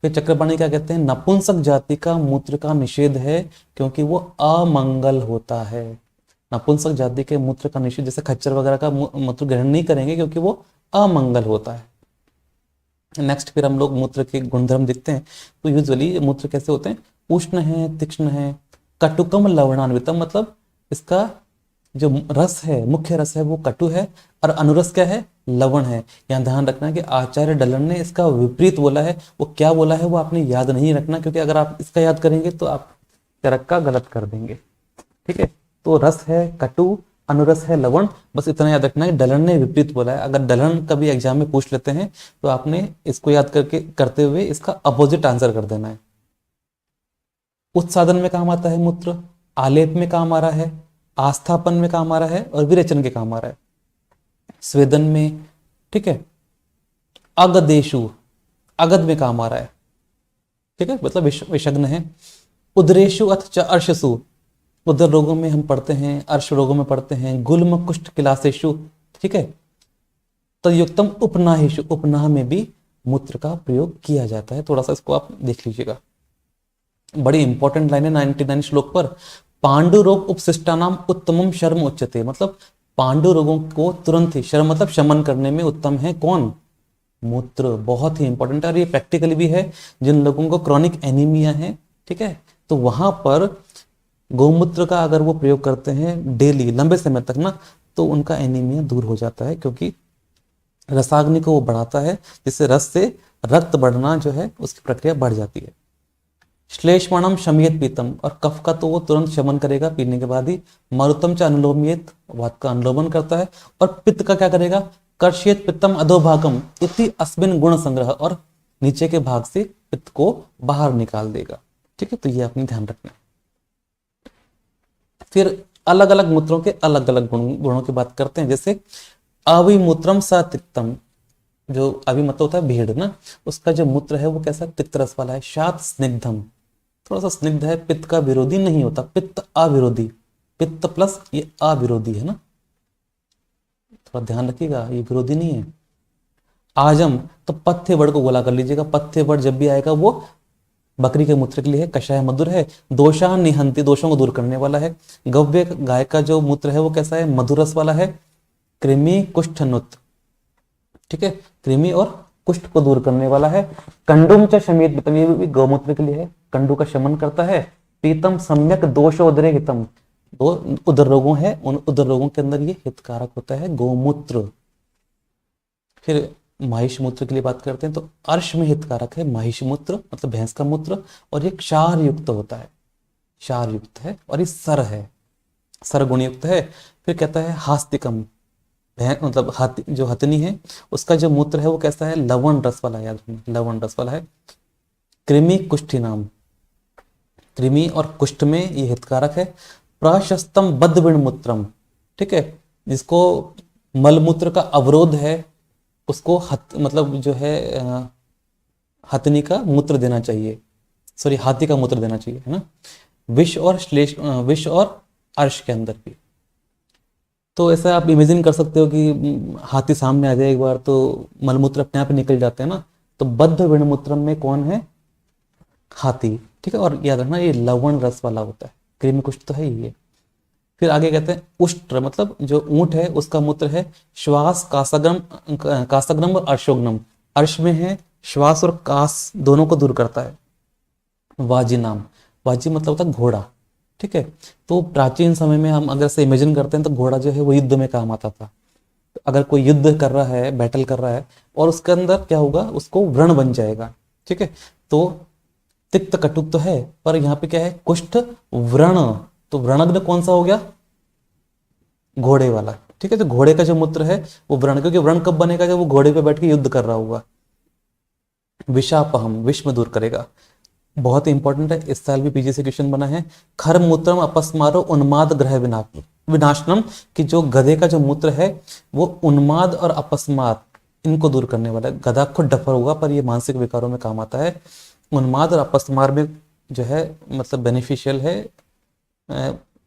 फिर चक्रपाणी क्या कहते हैं? नपुंसक जाति का मूत्र का निषेध है क्योंकि वो अमंगल होता है। नपुंसक जाति के मूत्र का निषेध, जैसे खच्चर वगैरह का मूत्र ग्रहण नहीं करेंगे क्योंकि वो अमंगल होता है। नेक्स्ट फिर हम लोग मूत्र के गुणधर्म देखते हैं। तो यूजुअली मूत्र कैसे होते हैं? उष्ण है, तीक्ष्ण है, कटुकम लवणान्वितम, मतलब इसका जो रस है, मुख्य रस है, वो कटु है, और अनुरस क्या है? लवण है। यहाँ ध्यान रखना है कि आचार्य डलन ने इसका विपरीत बोला है। वो क्या बोला है वो आपने याद नहीं रखना, क्योंकि अगर आप इसका याद करेंगे तो आप चरक का गलत कर देंगे, ठीक है। तो रस है कटु, अनुरस है लवण, बस इतना याद रखना है। डलन ने विपरीत बोला है। अगर डलन कभी एग्जाम में पूछ लेते हैं तो आपने इसको याद करते हुए इसका अपोजिट आंसर कर देना है। उत्सादन में काम आता है मूत्र, आलेप में काम आ रहा है, आस्थापन में काम आ रहा है, और विरेचन के काम आ रहा है। स्वेदन में, ठीक है, अगदेशु, अगध में काम आ रहा है, ठीक है, मतलब विषग्न है। उदरेशु अथ च अर्शसु, उदर रोगों में हम पढ़ते हैं, अर्श रोगों में पढ़ते हैं। गुल्म कुष्ठ किलासेशु, ठीक है। तयुक्तम उपनाहेशु, उपनाह में भी मूत्र का प्रयोग किया जाता है। थोड़ा सा इसको आप देख लीजिएगा, बड़ी इंपॉर्टेंट लाइन है 99 श्लोक पर। पांडु रोग उपशिष्टानाम उत्तमम शर्म उच्यते, मतलब पांडु रोगों को तुरंत ही, शर्म मतलब शमन करने में उत्तम है कौन? मूत्र। बहुत ही इंपॉर्टेंट है, और ये प्रैक्टिकली भी है। जिन लोगों को क्रॉनिक एनीमिया है, ठीक है, तो वहां पर गौमूत्र का अगर वो प्रयोग करते हैं डेली लंबे समय तक ना, तो उनका एनीमिया दूर हो जाता है, क्योंकि रसाग्नि को वो बढ़ाता है, जिससे रस से रक्त बढ़ना जो है उसकी प्रक्रिया बढ़ जाती है। श्लेष्मणम शमियत पीतम, और कफ का तो वो तुरंत शमन करेगा पीने के बाद ही। मरुतम च अनुलोमियत, वात का अनुलोमन करता है। और पित्त का क्या करेगा? कर्षयत पित्तम अधोभागम इति अस्मिन गुण संग्रह, और नीचे के भाग से पित्त को बाहर निकाल देगा, ठीक है। तो ये अपनी ध्यान रखना है। फिर अलग अलग मूत्रों के अलग अलग गुणों की बात करते हैं। जैसे अविमूत्रम सतिक्तम, जो अविमूत्र होता है भेड़ ना, उसका जो मूत्र है वो कैसा? तिक्त रस वाला है। शात स्निग्धम, थोड़ा सा स्निग्ध है, पित्त का विरोधी नहीं होता, पित्त अविरोधी, पित्त प्लस ये अविरोधी है ना, थोड़ा ध्यान रखिएगा, ये विरोधी नहीं है। आजम, तो पथ्य वर्ड को गोला कर लीजिएगा, पथ्य वर्ड जब भी आएगा वो बकरी के मूत्र के लिए है। कषाय मधुर है। दोषा निहंती, दोषों को दूर करने वाला है। गव्य, गाय का जो मूत्र है वो कैसा है? मधुरस वाला है। कृमि कुष्ठनुत, ठीक है, कृमि और कुष्ठ को दूर करने वाला है। कंडुम च शमियत पीतम, ये भी गौमूत्र के लिए है, कंडू का शमन करता है। पीतम सम्यक दोषोदरे हितम, दो उदर रोगों है, उन उदर रोगों के अंदर ये हितकारक होता है गौमूत्र। फिर महिष मूत्र की लिए बात करते हैं, तो अर्श में हितकारक है महिष मूत्र, मतलब भैंस का मूत्र, और ये क्षार युक्त होता है, क्षार युक्त है, और ये सर है, सर गुण युक्त है। फिर कहता है हास्तिकम, मतलब हाथी, जो हथनी है उसका जो मूत्र है वो कैसा है, लवण रस वाला है, याद रखना लवण रस वाला है। कृमि कुष्ठी नाम, कृमि और कुष्ठ में ये हितकारक है। प्रशस्तम बद्ध मूत्रम, ठीक है, जिसको मलमूत्र का अवरोध है उसको मतलब जो है हथनी का मूत्र देना चाहिए, सॉरी हाथी का मूत्र देना चाहिए, है ना। विष और विष और अर्श के अंदर भी। तो ऐसा आप इमेजिन कर सकते हो कि हाथी सामने आ जाए एक बार तो मलमूत्र अपने आप ही निकल जाते हैं ना। तो बद्ध विणमूत्रम में कौन है, हाथी, ठीक है। और याद रखना ये लवण रस वाला होता है, कृमि कुष्ठ तो है ही ये। फिर आगे कहते हैं उष्ट्र, मतलब जो ऊंट है उसका मूत्र है श्वास कासाग्रम, कासाग्रम और अर्शोग्नम। अर्श में है श्वास और कास दोनों को दूर करता है। वाजी नाम, वाजी मतलब होता है घोड़ा, ठीक है। तो प्राचीन समय में हम अगर से इमेजिन करते हैं तो घोड़ा जो है वो युद्ध में काम आता था। तो अगर कोई युद्ध कर रहा है, बैटल कर रहा है और उसके अंदर क्या होगा, उसको व्रण बन जाएगा, ठीक है। तो तिक्त कटुक तो है, पर यहाँ पे क्या है, कुष्ठ व्रण। तो व्रणग्न कौन सा हो गया, घोड़े वाला, ठीक है। तो घोड़े का जो मूत्र है वो व्रण, क्योंकि व्रण कब बनेगा, जब वो घोड़े पे बैठ के युद्ध कर रहा होगा। विषापहम, विष में दूर करेगा। बहुत ही इंपॉर्टेंट है, इस साल भी पीजी से क्वेश्चन बना है। खर मूत्रम अपस्मारो उन्माद ग्रह विनाशनम, कि जो गधे का जो मूत्र है वो उन्माद और अपस्मार इनको दूर करने वाला है। गधा खुद डफर होगा पर ये मानसिक विकारों में काम आता है। उन्माद और अपस्मार में जो है मतलब बेनिफिशियल है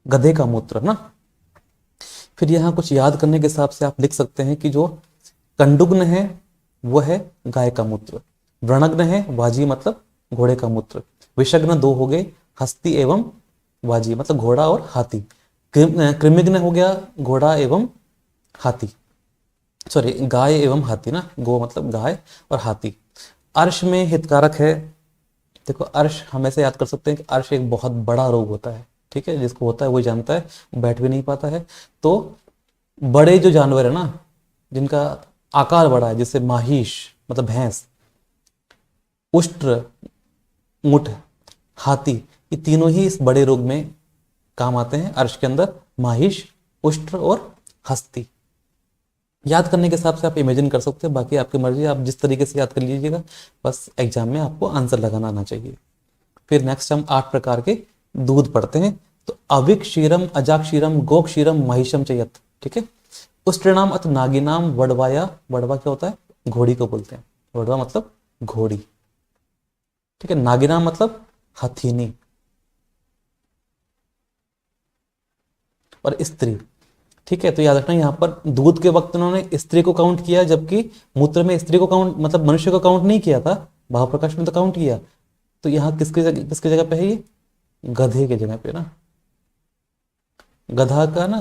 गधे का मूत्र ना। फिर यहाँ कुछ याद करने के हिसाब से आप लिख सकते हैं कि जो कंडुग्न है वो है गाय का मूत्र, व्रणग्न है वाजी मतलब घोड़े का मूत्र, विषग्न दो हो गए हस्ती एवं वाजी मतलब घोड़ा और हाथी, कृमिग्न हो गया घोड़ा एवं हाथी, सॉरी गाय एवं हाथी ना, गो मतलब गाय और हाथी। अर्श में हितकारक है, देखो अर्श हमेशा याद कर सकते हैं कि अर्श एक बहुत बड़ा रोग होता है, ठीक है। जिसको होता है वही जानता है, बैठ भी नहीं पाता है। तो बड़े जो जानवर है ना, जिनका आकार बड़ा है, जैसे माहिश मतलब भैंस, उष्ट्र ऊंट, हाथी, ये तीनों ही इस बड़े रोग में काम आते हैं। अर्श के अंदर माहिश, उष्ट्र और हस्ती। याद करने के हिसाब से आप इमेजिन कर सकते हैं, बाकी आपकी मर्जी, आप जिस तरीके से याद कर लीजिएगा, बस एग्जाम में आपको आंसर लगाना आना चाहिए। फिर नेक्स्ट हम 8 प्रकार के दूध पढ़ते हैं। तो अविक क्षीरम, अजाक क्षीरम, गोक क्षीरम, महिषम चयत, ठीक है। उष्ट्रनाम अथ नागिनाम वडवाया, वडवा क्या होता है, घोड़ी को बोलते हैं, वडवा मतलब घोड़ी, ठीक है। नागिनाम मतलब हथीनी और स्त्री, ठीक है। तो याद रखना यहाँ पर दूध के वक्त उन्होंने स्त्री को काउंट किया, जबकि मूत्र में स्त्री को काउंट मतलब मनुष्य को काउंट नहीं किया था, भाव प्रकाश में तो काउंट किया। तो यहाँ किसकी जगह पे है ये, गधे की जगह पे ना। गधा का ना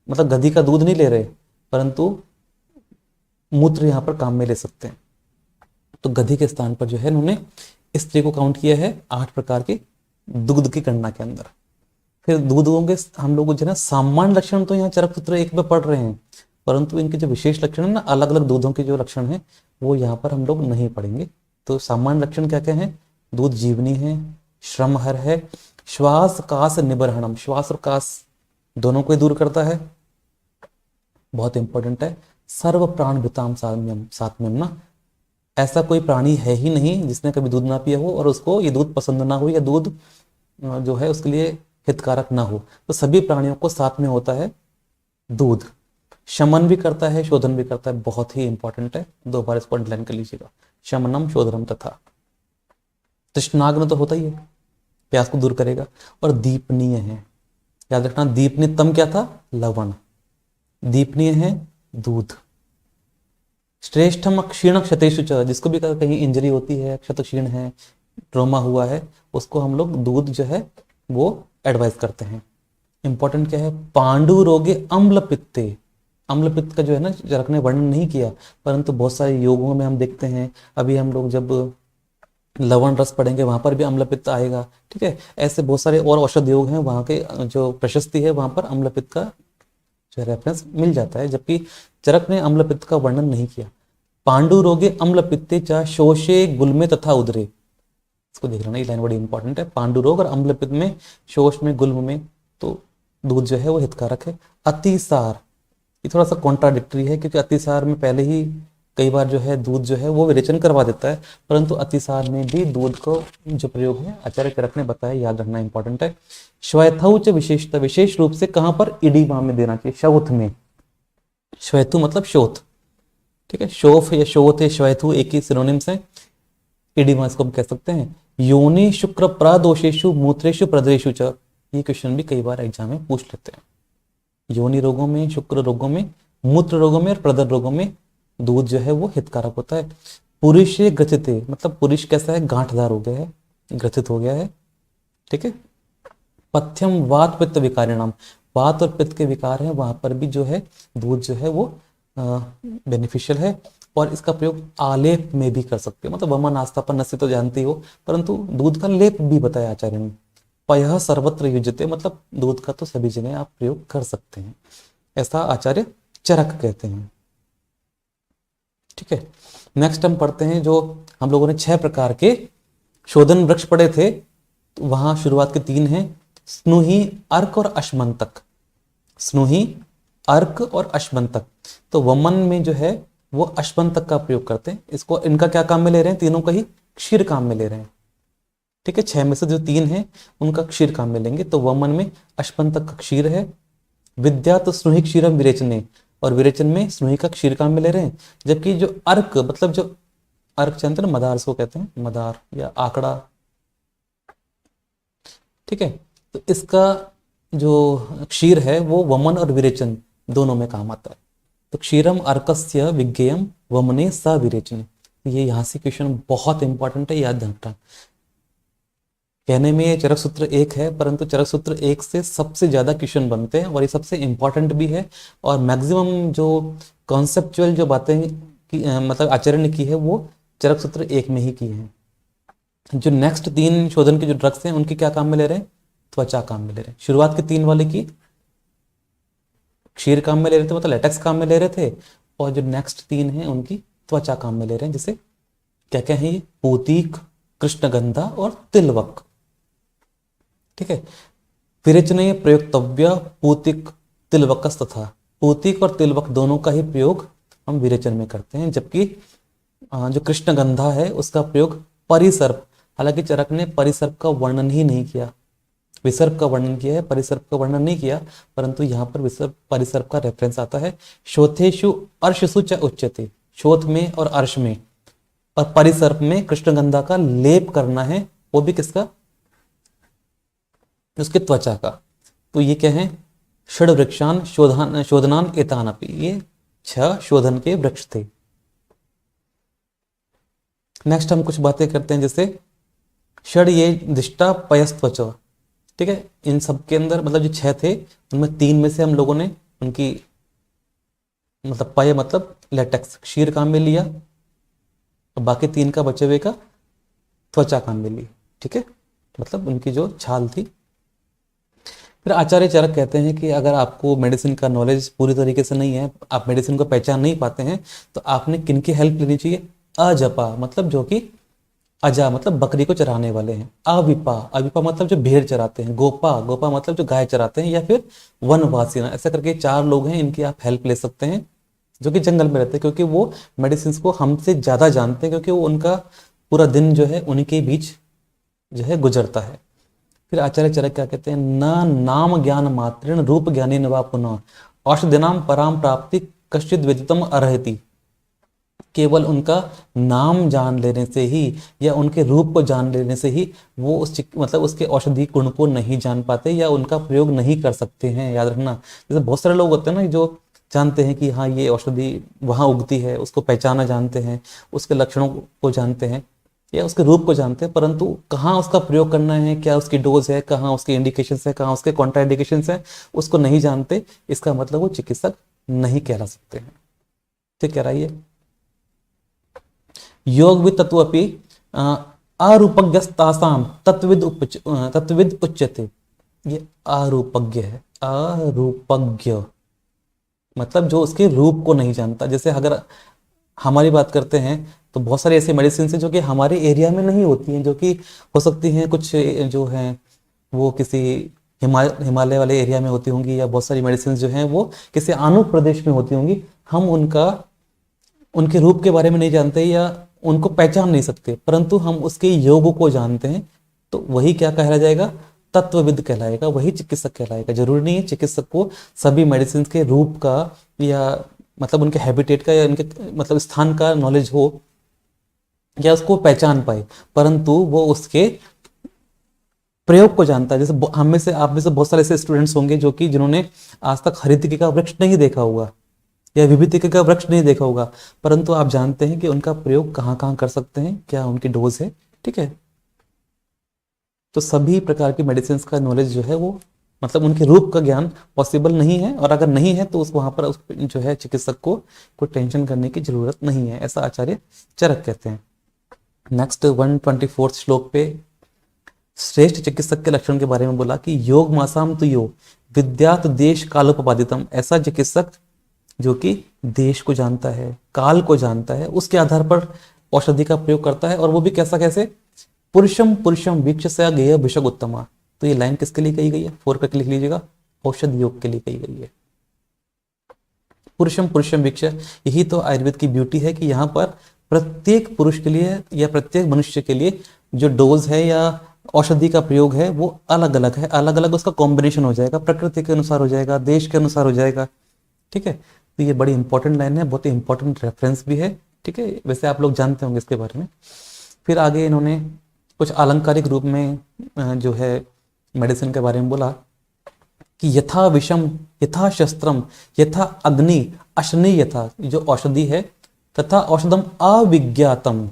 मतलब गधी का दूध नहीं ले रहे, परंतु मूत्र यहाँ पर काम में ले सकते हैं। तो गधी के स्थान पर जो है उन्होंने स्त्री को काउंट किया है 8 प्रकार के दुग्ध की गणना के अंदर। फिर दूधों के हम लोग जो है ना सामान्य लक्षण तो यहाँ चरक सूत्र 1 में पढ़ रहे हैं, परंतु इनके जो विशेष लक्षण है ना, अलग अलग दूधों के जो लक्षण है वो यहाँ पर हम लोग नहीं पढ़ेंगे। तो सामान्य लक्षण क्या क्या है, दूध जीवनी है, श्रमहर है, श्वास कास निबर्हणम, श्वास और कास दोनों को दूर करता है, बहुत इंपॉर्टेंट है। सर्व प्राण भिताम साम्यम, सात्म्यम ना, ऐसा कोई प्राणी है ही नहीं जिसने कभी दूध ना पिया हो और उसको ये दूध पसंद ना हो या दूध जो है उसके लिए हितकारक ना हो। तो सभी प्राणियों को साथ में होता है दूध, शमन भी करता है शोधन भी करता है, बहुत ही इंपॉर्टेंट है, 2 बार इसको अंडरलाइन कर लीजिएगा, शमनम शोधनम तथा। तृष्णाग्न तो होता ही है, प्यास को दूर करेगा। और दीपनीय है, याद रखना दीपनीय तम क्या था, लवण, दीपनीय है दूध। श्रेष्ठम क्षीण क्षतेषु च, जिसको भी कहीं इंजरी होती है, क्षत क्षीण है, ट्रोमा हुआ है, उसको हम लोग दूध जो है वो एडवाइस करते हैं। इंपॉर्टेंट क्या है, पांडु रोगे अम्ल पित्ते, अम्ल पित्त का जो है ना चरक ने वर्णन नहीं किया, परंतु बहुत सारे योगों में हम देखते हैं, अभी हम लोग जब लवण रस पढ़ेंगे वहां पर भी अम्ल पित्त आएगा, ठीक है। ऐसे बहुत सारे और औषध योग हैं, वहां के जो प्रशस्ति है वहां पर अम्ल पित्त का जो रेफरेंस मिल जाता है, जबकि चरक ने अम्ल पित्त का वर्णन नहीं किया। पांडु रोगे अम्ल पित्ते चा शोषे गुल्मे तथा उदरे, इसको देख लेना, ये लाइन बड़ी इंपॉर्टेंट है। पांडु रोग और अम्ल पित्त में, शोष में, गुल्म में, तो दूध जो है वो हितकारक है। अतिसार, ये थोड़ा सा कॉन्ट्राडिक्टरी है, क्योंकि अतिसार में पहले ही कई बार जो है दूध जो है वो विरेचन करवा देता है, परंतु अतिसार में भी दूध को जो प्रयोग है आचार्य चरक ने बताया, याद रखना इंपॉर्टेंट है। श्वैथौ च विशेषता, विशेष रूप से कहां पर, इडीमा में देना चाहिए, शौथ में। श्वैथु मतलब शोथ, ठीक है, शोफ या शोथ या श्वैथु एक ही सिनोनिम्स हैं। इडीमा इसको हम कह सकते हैं। योनि शुक्र प्रादोषेषु मूत्रेषु प्रदरेषु च, ये क्वेश्चन भी कई बार एग्जाम में पूछ लेते हैं। योनि रोगों में, शुक्र रोगों में, मूत्र रोगों में और प्रदर रोगों में दूध जो है वो हितकारक होता है। पुरुष ग्रथित, मतलब पुरुष कैसा है, गांठदार हो गया है, ग्रथित हो गया है, ठीक है। पथ्यम वात पित्त विकारिणाम, वात और पित्त के विकार हैं, वहां पर भी जो है दूध जो है वो बेनिफिशियल है। और इसका प्रयोग आलेप में भी कर सकते हो, मतलब वमन आस्थापन नस्य तो जानते हो, परंतु दूध का लेप भी बताया आचार्य ने। पयः सर्वत्र युज्यते, मतलब दूध का तो सभी जगह आप प्रयोग कर सकते हैं, ऐसा आचार्य चरक कहते हैं, ठीक है। नेक्स्ट हम पढ़ते हैं, जो हम लोगों ने 6 प्रकार के शोधन वृक्ष पढ़े थे, तो वहां शुरुआत के 3 हैं, स्नुही, अर्क और अश्मंतक। स्नुही, अर्क और अश्मंतक। तो वमन में जो है वो अश्मंतक का प्रयोग करते हैं, इसको, इनका क्या काम में ले रहे हैं, तीनों का ही क्षीर काम में ले रहे हैं, ठीक है। 6 में से जो 3 हैं उनका क्षीर काम में लेंगे, तो वमन में अश्मंतक का क्षीर है। विद्या तो स्नुही क्षीरम विरेचने, और विरेचन में स्नुही का क्षीर काम में ले रहे हैं। जबकि जो अर्क, मतलब जो अर्क जानते हैं ना, मदार को कहते हैं, मदार या आंकड़ा, ठीक है, तो इसका जो क्षीर है वो वमन और विरेचन दोनों में काम आता है। तो क्षीरम अर्कस्य विज्ञेयम वमने स विरेचने, ये यहां से क्वेश्चन बहुत इंपॉर्टेंट है, याद रखना। कहने में ये चरक सूत्र 1 है, परंतु चरक सूत्र 1 से सबसे ज्यादा क्वेश्चन बनते हैं और ये सबसे इंपॉर्टेंट भी है। और मैक्सिमम जो कॉन्सेप्चुअल जो बातें मतलब आचार्य ने की है वो चरक सूत्र 1 में ही की है। जो नेक्स्ट 3 शोधन के जो ड्रग्स हैं उनके क्या काम में ले रहे हैं, त्वचा काम में ले रहे हैं। शुरुआत के 3 वाले की क्षीर काम में ले रहे थे, मतलब लेटेक्स काम में ले रहे थे, और जो नेक्स्ट 3 हैं उनकी त्वचा काम में ले रहे हैं। जैसे क्या क्या है ये, पूतीक, कृष्णगंधा और तिलवक, ठीक है। विरेचने प्रयोक्तव्य पूतिक तिलवकस तथा, पूतिक और तिलवक दोनों का ही प्रयोग हम विरेचन में करते हैं। जबकि जो कृष्णगंधा है उसका प्रयोग परिसर्प, हालांकि चरक ने परिसर्प का वर्णन ही नहीं किया, विसर्प का वर्णन किया है, परिसर्प का वर्णन नहीं किया, परंतु यहाँ पर विसर्प परिसर्प का रेफरेंस आता है। शोथेषु अर्शसु च उच्यते, शोथ में और अर्श में, और परिसर्प में कृष्णगंधा का लेप करना है, वो भी किसका, उसके त्वचा का। तो ये क्या है, षड वृक्षान शोधनान एतानपि, ये 6 शोधन के वृक्ष थे। नेक्स्ट हम कुछ बातें करते हैं, जैसे षड ये दिष्टा पयस्त्वच, ठीक है। इन सब के अंदर मतलब जो 6 थे उनमें 3 में से हम लोगों ने उनकी मतलब पय मतलब लेटेक्स क्षीर काम में लिया, और बाकी 3 का बचे हुए का त्वचा काम में ली, ठीक है, मतलब उनकी जो छाल थी। फिर आचार्य चरक कहते हैं कि अगर आपको मेडिसिन का नॉलेज पूरी तरीके से नहीं है, आप मेडिसिन को पहचान नहीं पाते हैं, तो आपने किनकी हेल्प लेनी चाहिए, अजपा मतलब जो कि अजा मतलब बकरी को चराने वाले हैं, अविपा, अविपा मतलब जो भेड़ चराते हैं, गोपा, गोपा मतलब जो गाय चराते हैं, या फिर वनवासी, ऐसा करके 4 लोग हैं, इनकी आप हेल्प ले सकते हैं जो कि जंगल में रहते हैं, क्योंकि वो मेडिसिन को हमसे ज्यादा जानते हैं, क्योंकि वो उनका पूरा दिन जो है उन्हीं के बीच जो है गुजरता है। फिर आचार्य चरक क्या कहते हैं, न नाम ज्ञान मात्रेण रूप ज्ञानी नवा पुनः औषधिनाम पराम प्राप्ति कश्चित विदितम अर्हति, केवल उनका नाम जान लेने से ही या उनके रूप को जान लेने से ही वो उस मतलब उसके औषधि गुण को नहीं जान पाते या उनका प्रयोग नहीं कर सकते हैं। याद रखना, जैसे बहुत सारे लोग होते हैं ना जो जानते हैं कि हाँ ये औषधि वहाँ उगती है, उसको पहचाना जानते हैं, उसके लक्षणों को जानते हैं या उसके रूप को जानते हैं, परंतु कहाँ उसका प्रयोग करना है, क्या उसकी डोज है, कहाँ उसके इंडिकेशंस है, कहाँ उसके कॉन्ट्राइंडिकेशंस है, उसको नहीं जानते, इसका मतलब वो चिकित्सक नहीं कहला सकते हैं। ठीक कह रहा है। योग विद तत्वपि अरूपज्ञस्तासाम तत्विद उच्यते, ये अरूपज्ञ है, अरूपज्ञ मतलब जो उसके रूप को नहीं जानता। जैसे अगर हमारी बात करते हैं तो बहुत सारी ऐसी मेडिसिन है जो कि हमारे एरिया में नहीं होती हैं, जो कि हो सकती हैं कुछ जो हैं वो किसी हिमालय वाले एरिया में होती होंगी, या बहुत सारी मेडिसिन जो हैं वो किसी आनुक प्रदेश में होती होंगी, हम उनके रूप के बारे में नहीं जानते या उनको पहचान नहीं सकते, परंतु हम उसके योग को जानते हैं, तो वही क्या कहला जाएगा, तत्वविद कहलाएगा, वही चिकित्सक कहलाएगा। जरूरी नहीं है चिकित्सक को सभी मेडिसिन के रूप का या मतलब उनके हैबिटेट का या उनके मतलब स्थान का नॉलेज हो या उसको पहचान पाए, परंतु वो उसके प्रयोग को जानता है। जैसे आप में से बहुत सारे ऐसे स्टूडेंट्स होंगे जो कि जिन्होंने आज तक हरितकी का वृक्ष नहीं देखा होगा या विभूतिका का वृक्ष नहीं देखा होगा, परंतु आप जानते हैं कि उनका प्रयोग कहाँ कहाँ कर सकते हैं, क्या उनकी डोज है। ठीक है, तो सभी प्रकार की मेडिसिन का नॉलेज जो है वो मतलब उनके रूप का ज्ञान पॉसिबल नहीं है, और अगर नहीं है तो उस वहां पर उस जो है चिकित्सक को कोई टेंशन करने की जरूरत नहीं है, ऐसा आचार्य चरक कहते हैं। नेक्स्ट 124 श्लोक पे श्रेष्ठ चिकित्सक के लक्षण के बारे में बोला कि योग मासाम तु यो विद्यात देश कालोपपादितम, ऐसा चिकित्सक जो कि देश को जानता है, काल को जानता है, उसके आधार पर औषधि का प्रयोग करता है, और वो भी कैसे पुरुषम पुरुषम वीक्ष से गेय भिषक उत्तमा। तो ये लाइन किसके लिए कही गई है, 4 करके लिख लीजिएगा, औषध योग के लिए कही गई है। पुरुषम पुरुषम वीक्ष, यही तो आयुर्वेद की ब्यूटी है कि यहाँ पर प्रत्येक पुरुष के लिए या प्रत्येक मनुष्य के लिए जो डोज है या औषधि का प्रयोग है वो अलग अलग है, अलग अलग उसका कॉम्बिनेशन हो जाएगा, प्रकृति के अनुसार हो जाएगा, देश के अनुसार हो जाएगा। ठीक है, तो ये बड़ी इंपॉर्टेंट लाइन है, बहुत ही इंपॉर्टेंट रेफरेंस भी है। ठीक है, वैसे आप लोग जानते होंगे इसके बारे में। फिर आगे इन्होंने कुछ अलंकारिक रूप में जो है मेडिसिन के बारे में बोला कि यथा विषम यथा शस्त्रम यथा अग्नि अशनि यथा, जो औषधि है, तथा औषधम अविज्ञातम,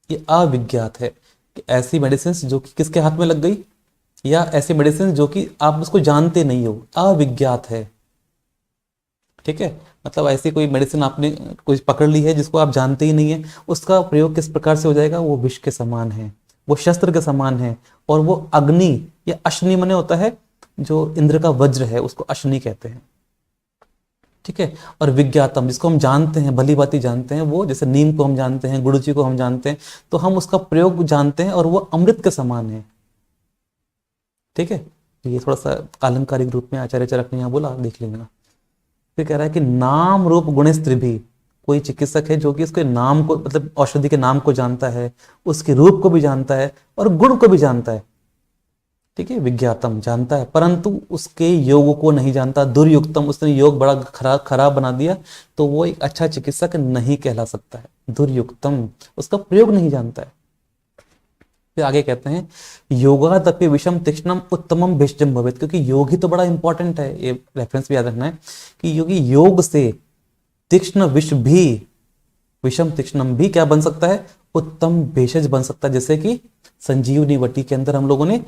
ये अविज्ञात है कि ऐसी मेडिसिन जो कि किसके हाथ में लग गई, या ऐसी मेडिसिन जो कि आप उसको जानते नहीं हो, अविज्ञात है। ठीक है, मतलब ऐसी कोई मेडिसिन आपने कोई पकड़ ली है जिसको आप जानते ही नहीं है, उसका प्रयोग किस प्रकार से हो जाएगा, वो विष के समान है, वो शस्त्र के समान है, और वो अग्नि या अश्नि मने होता है जो इंद्र का वज्र है, उसको अश्नि कहते हैं। ठीक है, और विज्ञातम जिसको हम जानते हैं, भली भांति जानते हैं, वो जैसे नीम को हम जानते हैं, गुड़ुचि को हम जानते हैं, तो हम उसका प्रयोग जानते हैं और वो अमृत के समान है। ठीक है, ये थोड़ा सा अलंकारिक रूप में आचार्य चरक ने यहाँ बोला, देख लेना। फिर कह रहा है कि नाम रूप गुणस्त्र भी, कोई चिकित्सक है जो कि उसके नाम को मतलब औषधि के नाम को जानता है, उसके रूप को भी जानता है और गुण को भी जानता है। ठीक है, विज्ञातम जानता है, परंतु उसके योग को नहीं जानता, दुर्युक्तम, उसने योग बड़ा खराब बना दिया, तो वो एक अच्छा चिकित्सक नहीं कहला सकता है। दुर्युक्तम, उसका प्रयोग नहीं जानता है। फिर आगे कहते हैं योगादपि विषम तीक्ष्णम उत्तमम भेषजम भवेत्, क्योंकि योग ही तो बड़ा इंपॉर्टेंट है, ये रेफरेंस भी याद रखना है कि योगी योग से तीक्ष्ण विष भी, विषम तीक्ष्णम भी क्या बन सकता है, उत्तम भेषज बन सकता है। जैसे कि संजीवनी वटी के अंदर हम लोगों ने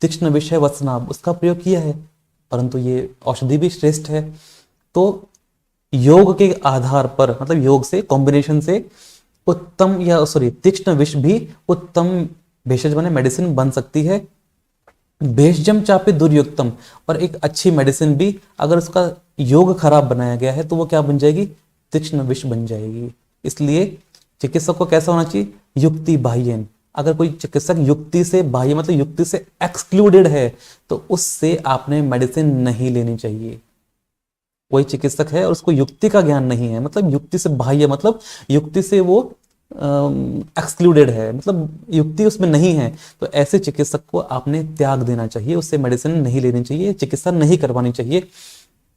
तीक्ष्ण विष है वत्सनाभ, उसका प्रयोग किया है, परंतु ये औषधि भी श्रेष्ठ है। तो योग के आधार पर मतलब योग से कॉम्बिनेशन से उत्तम या तीक्ष्ण विष भी उत्तम भेषज बने मेडिसिन बन सकती है। भेषजम चापे दुर्युक्तम, और एक अच्छी मेडिसिन भी अगर उसका योग खराब बनाया गया है तो वो क्या बन जाएगी, तीक्ष्ण विष बन जाएगी। इसलिए चिकित्सक को कैसा होना चाहिए, युक्ति बाह्यन। अगर कोई चिकित्सक युक्ति से बाह्य मतलब युक्ति से एक्सक्लूडेड है तो उससे आपने मेडिसिन नहीं लेनी चाहिए। कोई चिकित्सक है और उसको युक्ति का ज्ञान नहीं है, मतलब युक्ति से बाह्य मतलब युक्ति से वो एक्सक्लूडेड है, मतलब युक्ति उसमें नहीं है, तो ऐसे चिकित्सक को आपने त्याग देना चाहिए, उससे मेडिसिन नहीं लेनी चाहिए, चिकित्सा नहीं करवानी चाहिए।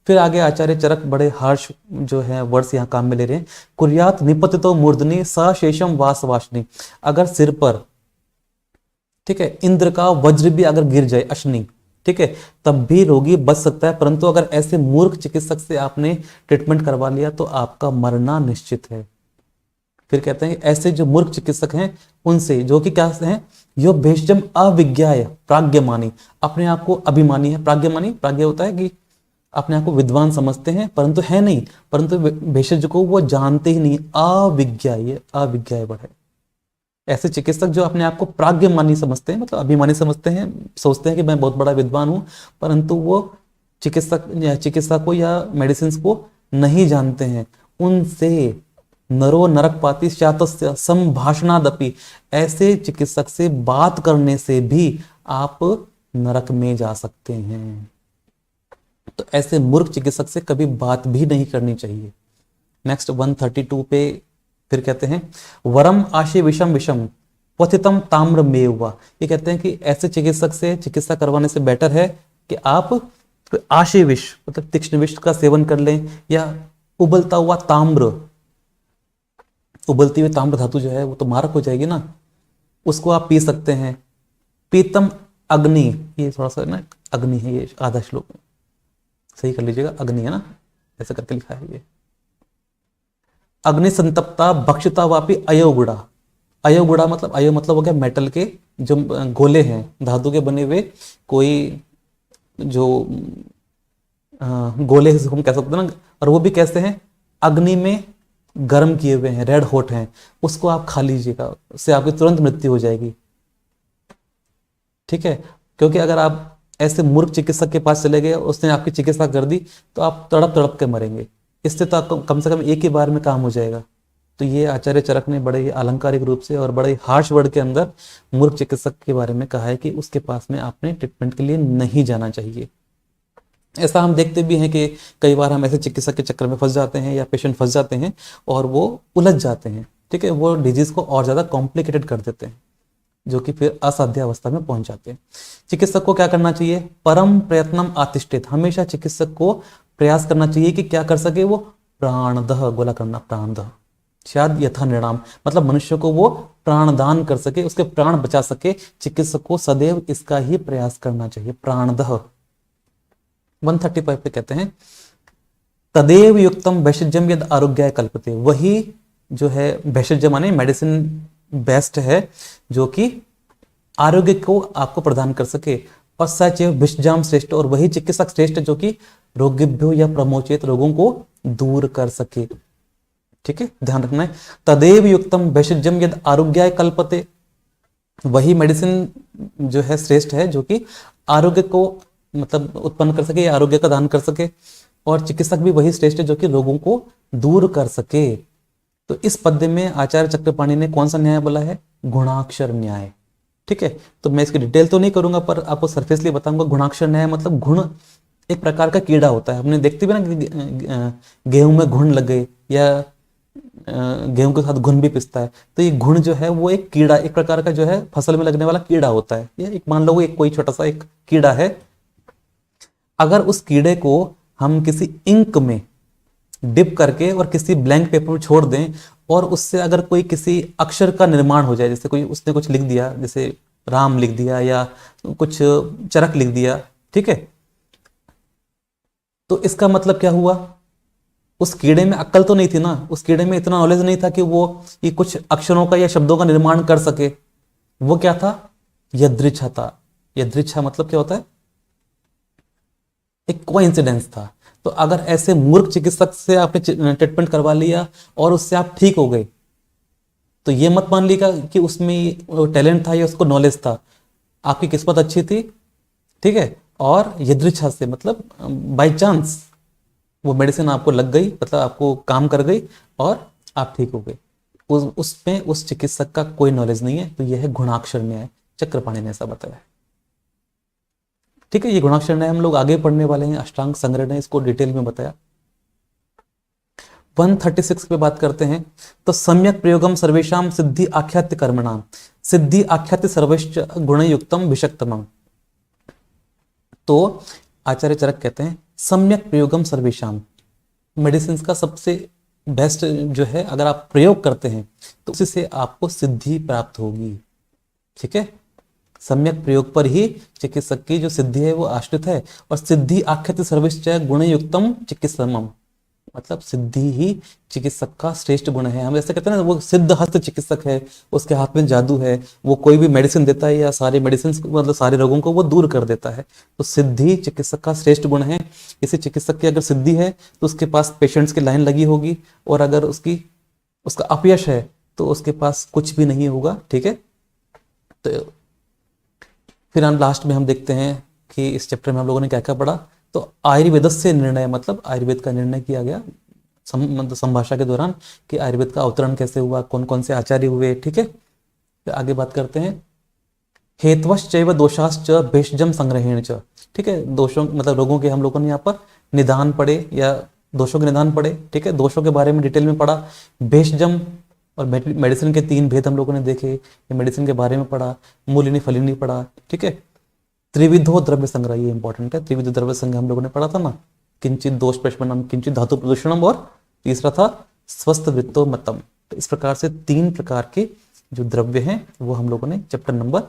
फिर आगे आचार्य चरक बड़े हार्श जो है वर्ड्स यहाँ काम में ले रहे हैं, कुर्यात निपतितो मूर्धनि स शेषम वासवाशनी, अगर सिर पर ठीक है इंद्र का वज्र भी अगर गिर जाए अश्नि, ठीक है, तब भी रोगी बच सकता है, परंतु अगर ऐसे मूर्ख चिकित्सक से आपने ट्रीटमेंट करवा लिया तो आपका मरना निश्चित है। फिर कहते हैं ऐसे जो मूर्ख चिकित्सक हैं उनसे, जो कि क्या हैं, यो भेषजम अविज्ञाय प्राज्ञमानी, अपने आप को अभिमानी है, प्राज्ञमानी, प्राज्ञ होता है कि अपने आप को विद्वान समझते हैं परंतु है नहीं, परंतु भेषज को वो जानते ही नहीं, अविज्ञाय, अविज्ञाय वर्ड है। ऐसे चिकित्सक जो अपने आप को प्राज्ञमानी समझते हैं मतलब अभिमानी समझते हैं, सोचते हैं कि मैं बहुत बड़ा विद्वान हूं, परंतु वो चिकित्सा को या मेडिसिन को नहीं जानते हैं, उनसे नरो नरकपाती शातस्य संभाषणादपि, ऐसे चिकित्सक से बात करने से भी आप नरक में जा सकते हैं। तो ऐसे मूर्ख चिकित्सक से कभी बात भी नहीं करनी चाहिए। नेक्स्ट 132 पे फिर कहते हैं वरम आशे विषम विषम पथितम ताम्र में हुआ। ये कहते हैं कि ऐसे चिकित्सक से चिकित्सा करवाने से बेटर है कि आप आशे विष मतलब तीक्ष्ण विष का सेवन कर लें, या उबलता हुआ ताम्र, उबलती हुई ताम्र धातु जो है वो तो मारक हो जाएगी ना, उसको आप पी सकते हैं। पीतम अग्नि, ये थोड़ा सा ना अग्नि है, ये आधा श्लोक सही कर लीजिएगा, अग्नि है ना, ऐसा करके लिखा है ये। अग्नि संतप्ता भक्षिता वापी अयोगुड़ा। अयोगुड़ा मतलब, अयो मतलब हो गया मेटल के जो गोले हैं, धातु के बने हुए कोई जो गोले हम कह सकते हैं ना, और वो भी कैसे हैं, अग्नि में गर्म किए हुए हैं, रेड हॉट हैं, उसको आप खा लीजिएगा, उससे आपकी तुरंत मृत्यु हो जाएगी। ठीक है, क्योंकि अगर आप ऐसे मूर्ख चिकित्सक के पास चले गए, उसने आपकी चिकित्सा कर दी, तो आप तड़प तड़प के मरेंगे। इससे तो आपको कम से कम एक ही बार में काम हो जाएगा। तो ये आचार्य चरक ने बड़े ही आलंकारिक रूप से और बड़े ही हार्श वर्ड के अंदर मूर्ख चिकित्सक के बारे में कहा है कि उसके पास में आपने ट्रीटमेंट के लिए नहीं जाना चाहिए। ऐसा हम देखते भी हैं कि कई बार हम ऐसे चिकित्सक के चक्कर में फंस जाते हैं या पेशेंट फंस जाते हैं और वो उलझ जाते हैं। ठीक है, वो डिजीज को और ज्यादा कॉम्प्लिकेटेड कर देते हैं, जो कि फिर असाध्य अवस्था में पहुंच जाते हैं। चिकित्सक को क्या करना चाहिए, परम प्रयत्नम आतिष्ठित, हमेशा चिकित्सक को प्रयास करना चाहिए कि क्या कर सके वो, प्राणदह, गोला करना, प्राणदह, शायद यथा निर्णाम मतलब मनुष्य को वो प्राणदान कर सके, उसके प्राण बचा सके। चिकित्सक को सदैव इसका ही प्रयास करना चाहिए, प्राणदह। 135 पे कहते हैं तदेव युक्तम भैषज्यम यद आरोग्याय कल्पते, वही जो है भैषज्य माने मेडिसिन बेस्ट है जो कि आरोग्य को आपको प्रदान कर सके। और सच विषजाम श्रेष्ठ, और वही चिकित्सक श्रेष्ठ जो कि रोगिभ्यो या प्रमोचित रोगों को दूर कर सके। ठीक है, ध्यान रखना है, तदेव युक्तम भैषज्यम यद आरोग्याय कल्पते, वही मेडिसिन जो है श्रेष्ठ है जो कि आरोग्य को मतलब उत्पन्न कर सके, आरोग्य का दान कर सके। और चिकित्सक भी वही श्रेष्ठ है जो कि रोगों को दूर कर सके। तो इस पद्य में आचार्य चक्रपाणि ने कौन सा न्याय बोला है, गुणाक्षर न्याय। ठीक है, तो मैं इसकी डिटेल तो नहीं करूंगा पर आपको सरफेसली बताऊंगा। गुणाक्षर न्याय मतलब गुण एक प्रकार का कीड़ा होता है, हमने देखते भी ना गेहूं में घुन लग गए या गेहूं के साथ घुन भी पिसता है, तो ये घुन जो है वो एक कीड़ा, एक प्रकार का जो है फसल में लगने वाला कीड़ा होता है। ये एक मान लो एक कोई छोटा सा एक कीड़ा है, अगर उस कीड़े को हम किसी इंक में डिप करके और किसी ब्लैंक पेपर में छोड़ दें और उससे अगर कोई किसी अक्षर का निर्माण हो जाए, जैसे कोई उसने कुछ लिख दिया, जैसे राम लिख दिया या कुछ चरक लिख दिया, ठीक है, तो इसका मतलब क्या हुआ, उस कीड़े में अक्ल तो नहीं थी ना, उस कीड़े में इतना नॉलेज नहीं था कि वो ये कुछ अक्षरों का या शब्दों का निर्माण कर सके। वो क्या था, यदृच्छा था। यदृच्छा मतलब क्या होता है, एक कोइंसिडेंस था। तो अगर ऐसे मूर्ख चिकित्सक से आपने ट्रीटमेंट करवा लिया और उससे आप ठीक हो गए, तो ये मत मान लीजिएगा कि उसमें टैलेंट था या उसको नॉलेज था, आपकी किस्मत अच्छी थी, ठीक है, और यदृच्छा से मतलब बाय चांस वो मेडिसिन आपको लग गई, मतलब आपको काम कर गई और आप ठीक हो गए। उसमें उस चिकित्सक का कोई नॉलेज नहीं है। तो यह है गुणाक्षर न्याय, चक्रपाणि ने ऐसा बताया। ठीक है, ये गुणाक्षर न्याय हम लोग आगे पढ़ने वाले हैं, अष्टांग संग्रह ने इसको डिटेल में बताया। 136 पे बात करते हैं, तो सम्यक प्रयोगम सर्वेशम सिद्धि आख्याति कर्मणाम, सिद्धि आख्याति सर्वश्च गुणयुक्तम विषक्तमम। तो आचार्य चरक कहते हैं सम्यक प्रयोगम सर्वेशम, मेडिसिन का सबसे बेस्ट जो है, अगर आप प्रयोग करते हैं तो उससे आपको सिद्धि प्राप्त होगी। ठीक है, सम्यक प्रयोग पर ही चिकित्सक की जो सिद्धि है वो आश्रित है। और सिद्धि आख्याति सर्वश्च गुणयुक्तम चिकित्समम, मतलब सिद्धि ही चिकित्सक का श्रेष्ठ गुण है। हम ऐसे कहते हैं ना, वो सिद्ध हस्त चिकित्सक है, उसके हाथ में जादू है, वो कोई भी मेडिसिन देता है या सारे मेडिसिन मतलब सारे रोगों को वो दूर कर देता है। तो सिद्धि चिकित्सक का श्रेष्ठ गुण है। इसी चिकित्सक की अगर सिद्धि है तो उसके पास पेशेंट्स की लाइन लगी होगी, और अगर उसका अपयश है तो उसके पास कुछ भी नहीं होगा। ठीक है, तो फिर हम लास्ट में हम देखते हैं कि इस चैप्टर में हम लोगों ने क्या क्या पढ़ा। तो आयुर्वेद से निर्णय, मतलब आयुर्वेद का निर्णय किया गया मतलब संभाषा के दौरान कि आयुर्वेद का अवतरण कैसे हुआ, कौन कौन से आचार्य हुए। ठीक है, तो आगे बात करते हैं हेत्वश्चैव दोषाश्च भेषजम संग्रहेण च। ठीक है, दोषों मतलब रोगों के हम लोगों ने यहाँ पर निदान पढ़े या दोषों के निदान पढ़े। ठीक है, दोषों के बारे में डिटेल में पढ़ा। भेषजम और मेडिसिन के 3 भेद हम लोगों ने देखे, ये मेडिसिन के बारे में पढ़ा। मूलिनी फलिनी पढ़ा। ठीक है, त्रिविधो द्रव्य संग्रह, ये इंपॉर्टेंट है। त्रिविध द्रव्य संग्रह हम लोगों ने पढ़ा था ना, किंचित दोष प्रशमनम, किंचित धातु प्रदूषणम, और तीसरा था स्वस्थ वृत्तो मतम। तो इस प्रकार से 3 प्रकार के जो द्रव्य हैं वो हम लोगों ने चैप्टर नंबर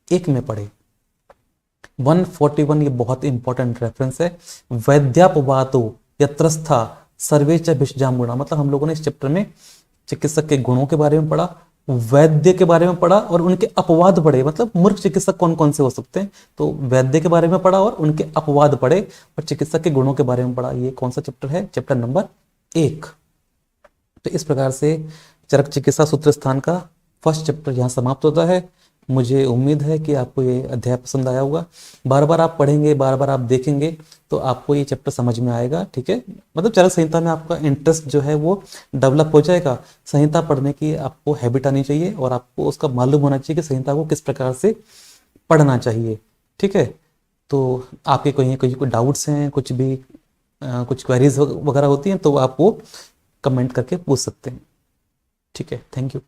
1 में पढ़े। 141 ये बहुत इंपॉर्टेंट रेफरेंस है। वैद्यापवादो यत्रस्था सर्वे च भिषजाम गुणा, मतलब हम लोगों ने इस चैप्टर में चिकित्सक के गुणों के बारे में पढ़ा, वैद्य के बारे में पढ़ा और उनके अपवाद पढ़े, मतलब मूर्ख चिकित्सक कौन कौन से हो सकते हैं। तो वैद्य के बारे में पढ़ा और उनके अपवाद पढ़े और चिकित्सक के गुणों के बारे में पढ़ा। ये कौन सा चैप्टर है? Chapter number 1। तो इस प्रकार से चरक चिकित्सा सूत्र स्थान का फर्स्ट चैप्टर यहाँ समाप्त होता है। मुझे उम्मीद है कि आपको ये अध्याय पसंद आया होगा। बार बार आप पढ़ेंगे, बार बार आप देखेंगे तो आपको ये चैप्टर समझ में आएगा। ठीक है, मतलब चरक संहिता में आपका इंटरेस्ट जो है वो डेवलप हो जाएगा। संहिता पढ़ने की आपको हैबिट आनी चाहिए और आपको उसका मालूम होना चाहिए कि संहिता को किस प्रकार से पढ़ना चाहिए। ठीक है, तो आपके कोई डाउट्स हैं, कुछ भी कुछ क्वेरीज वगैरह होती हैं तो आप वो कमेंट करके पूछ सकते हैं। ठीक है, थैंक यू।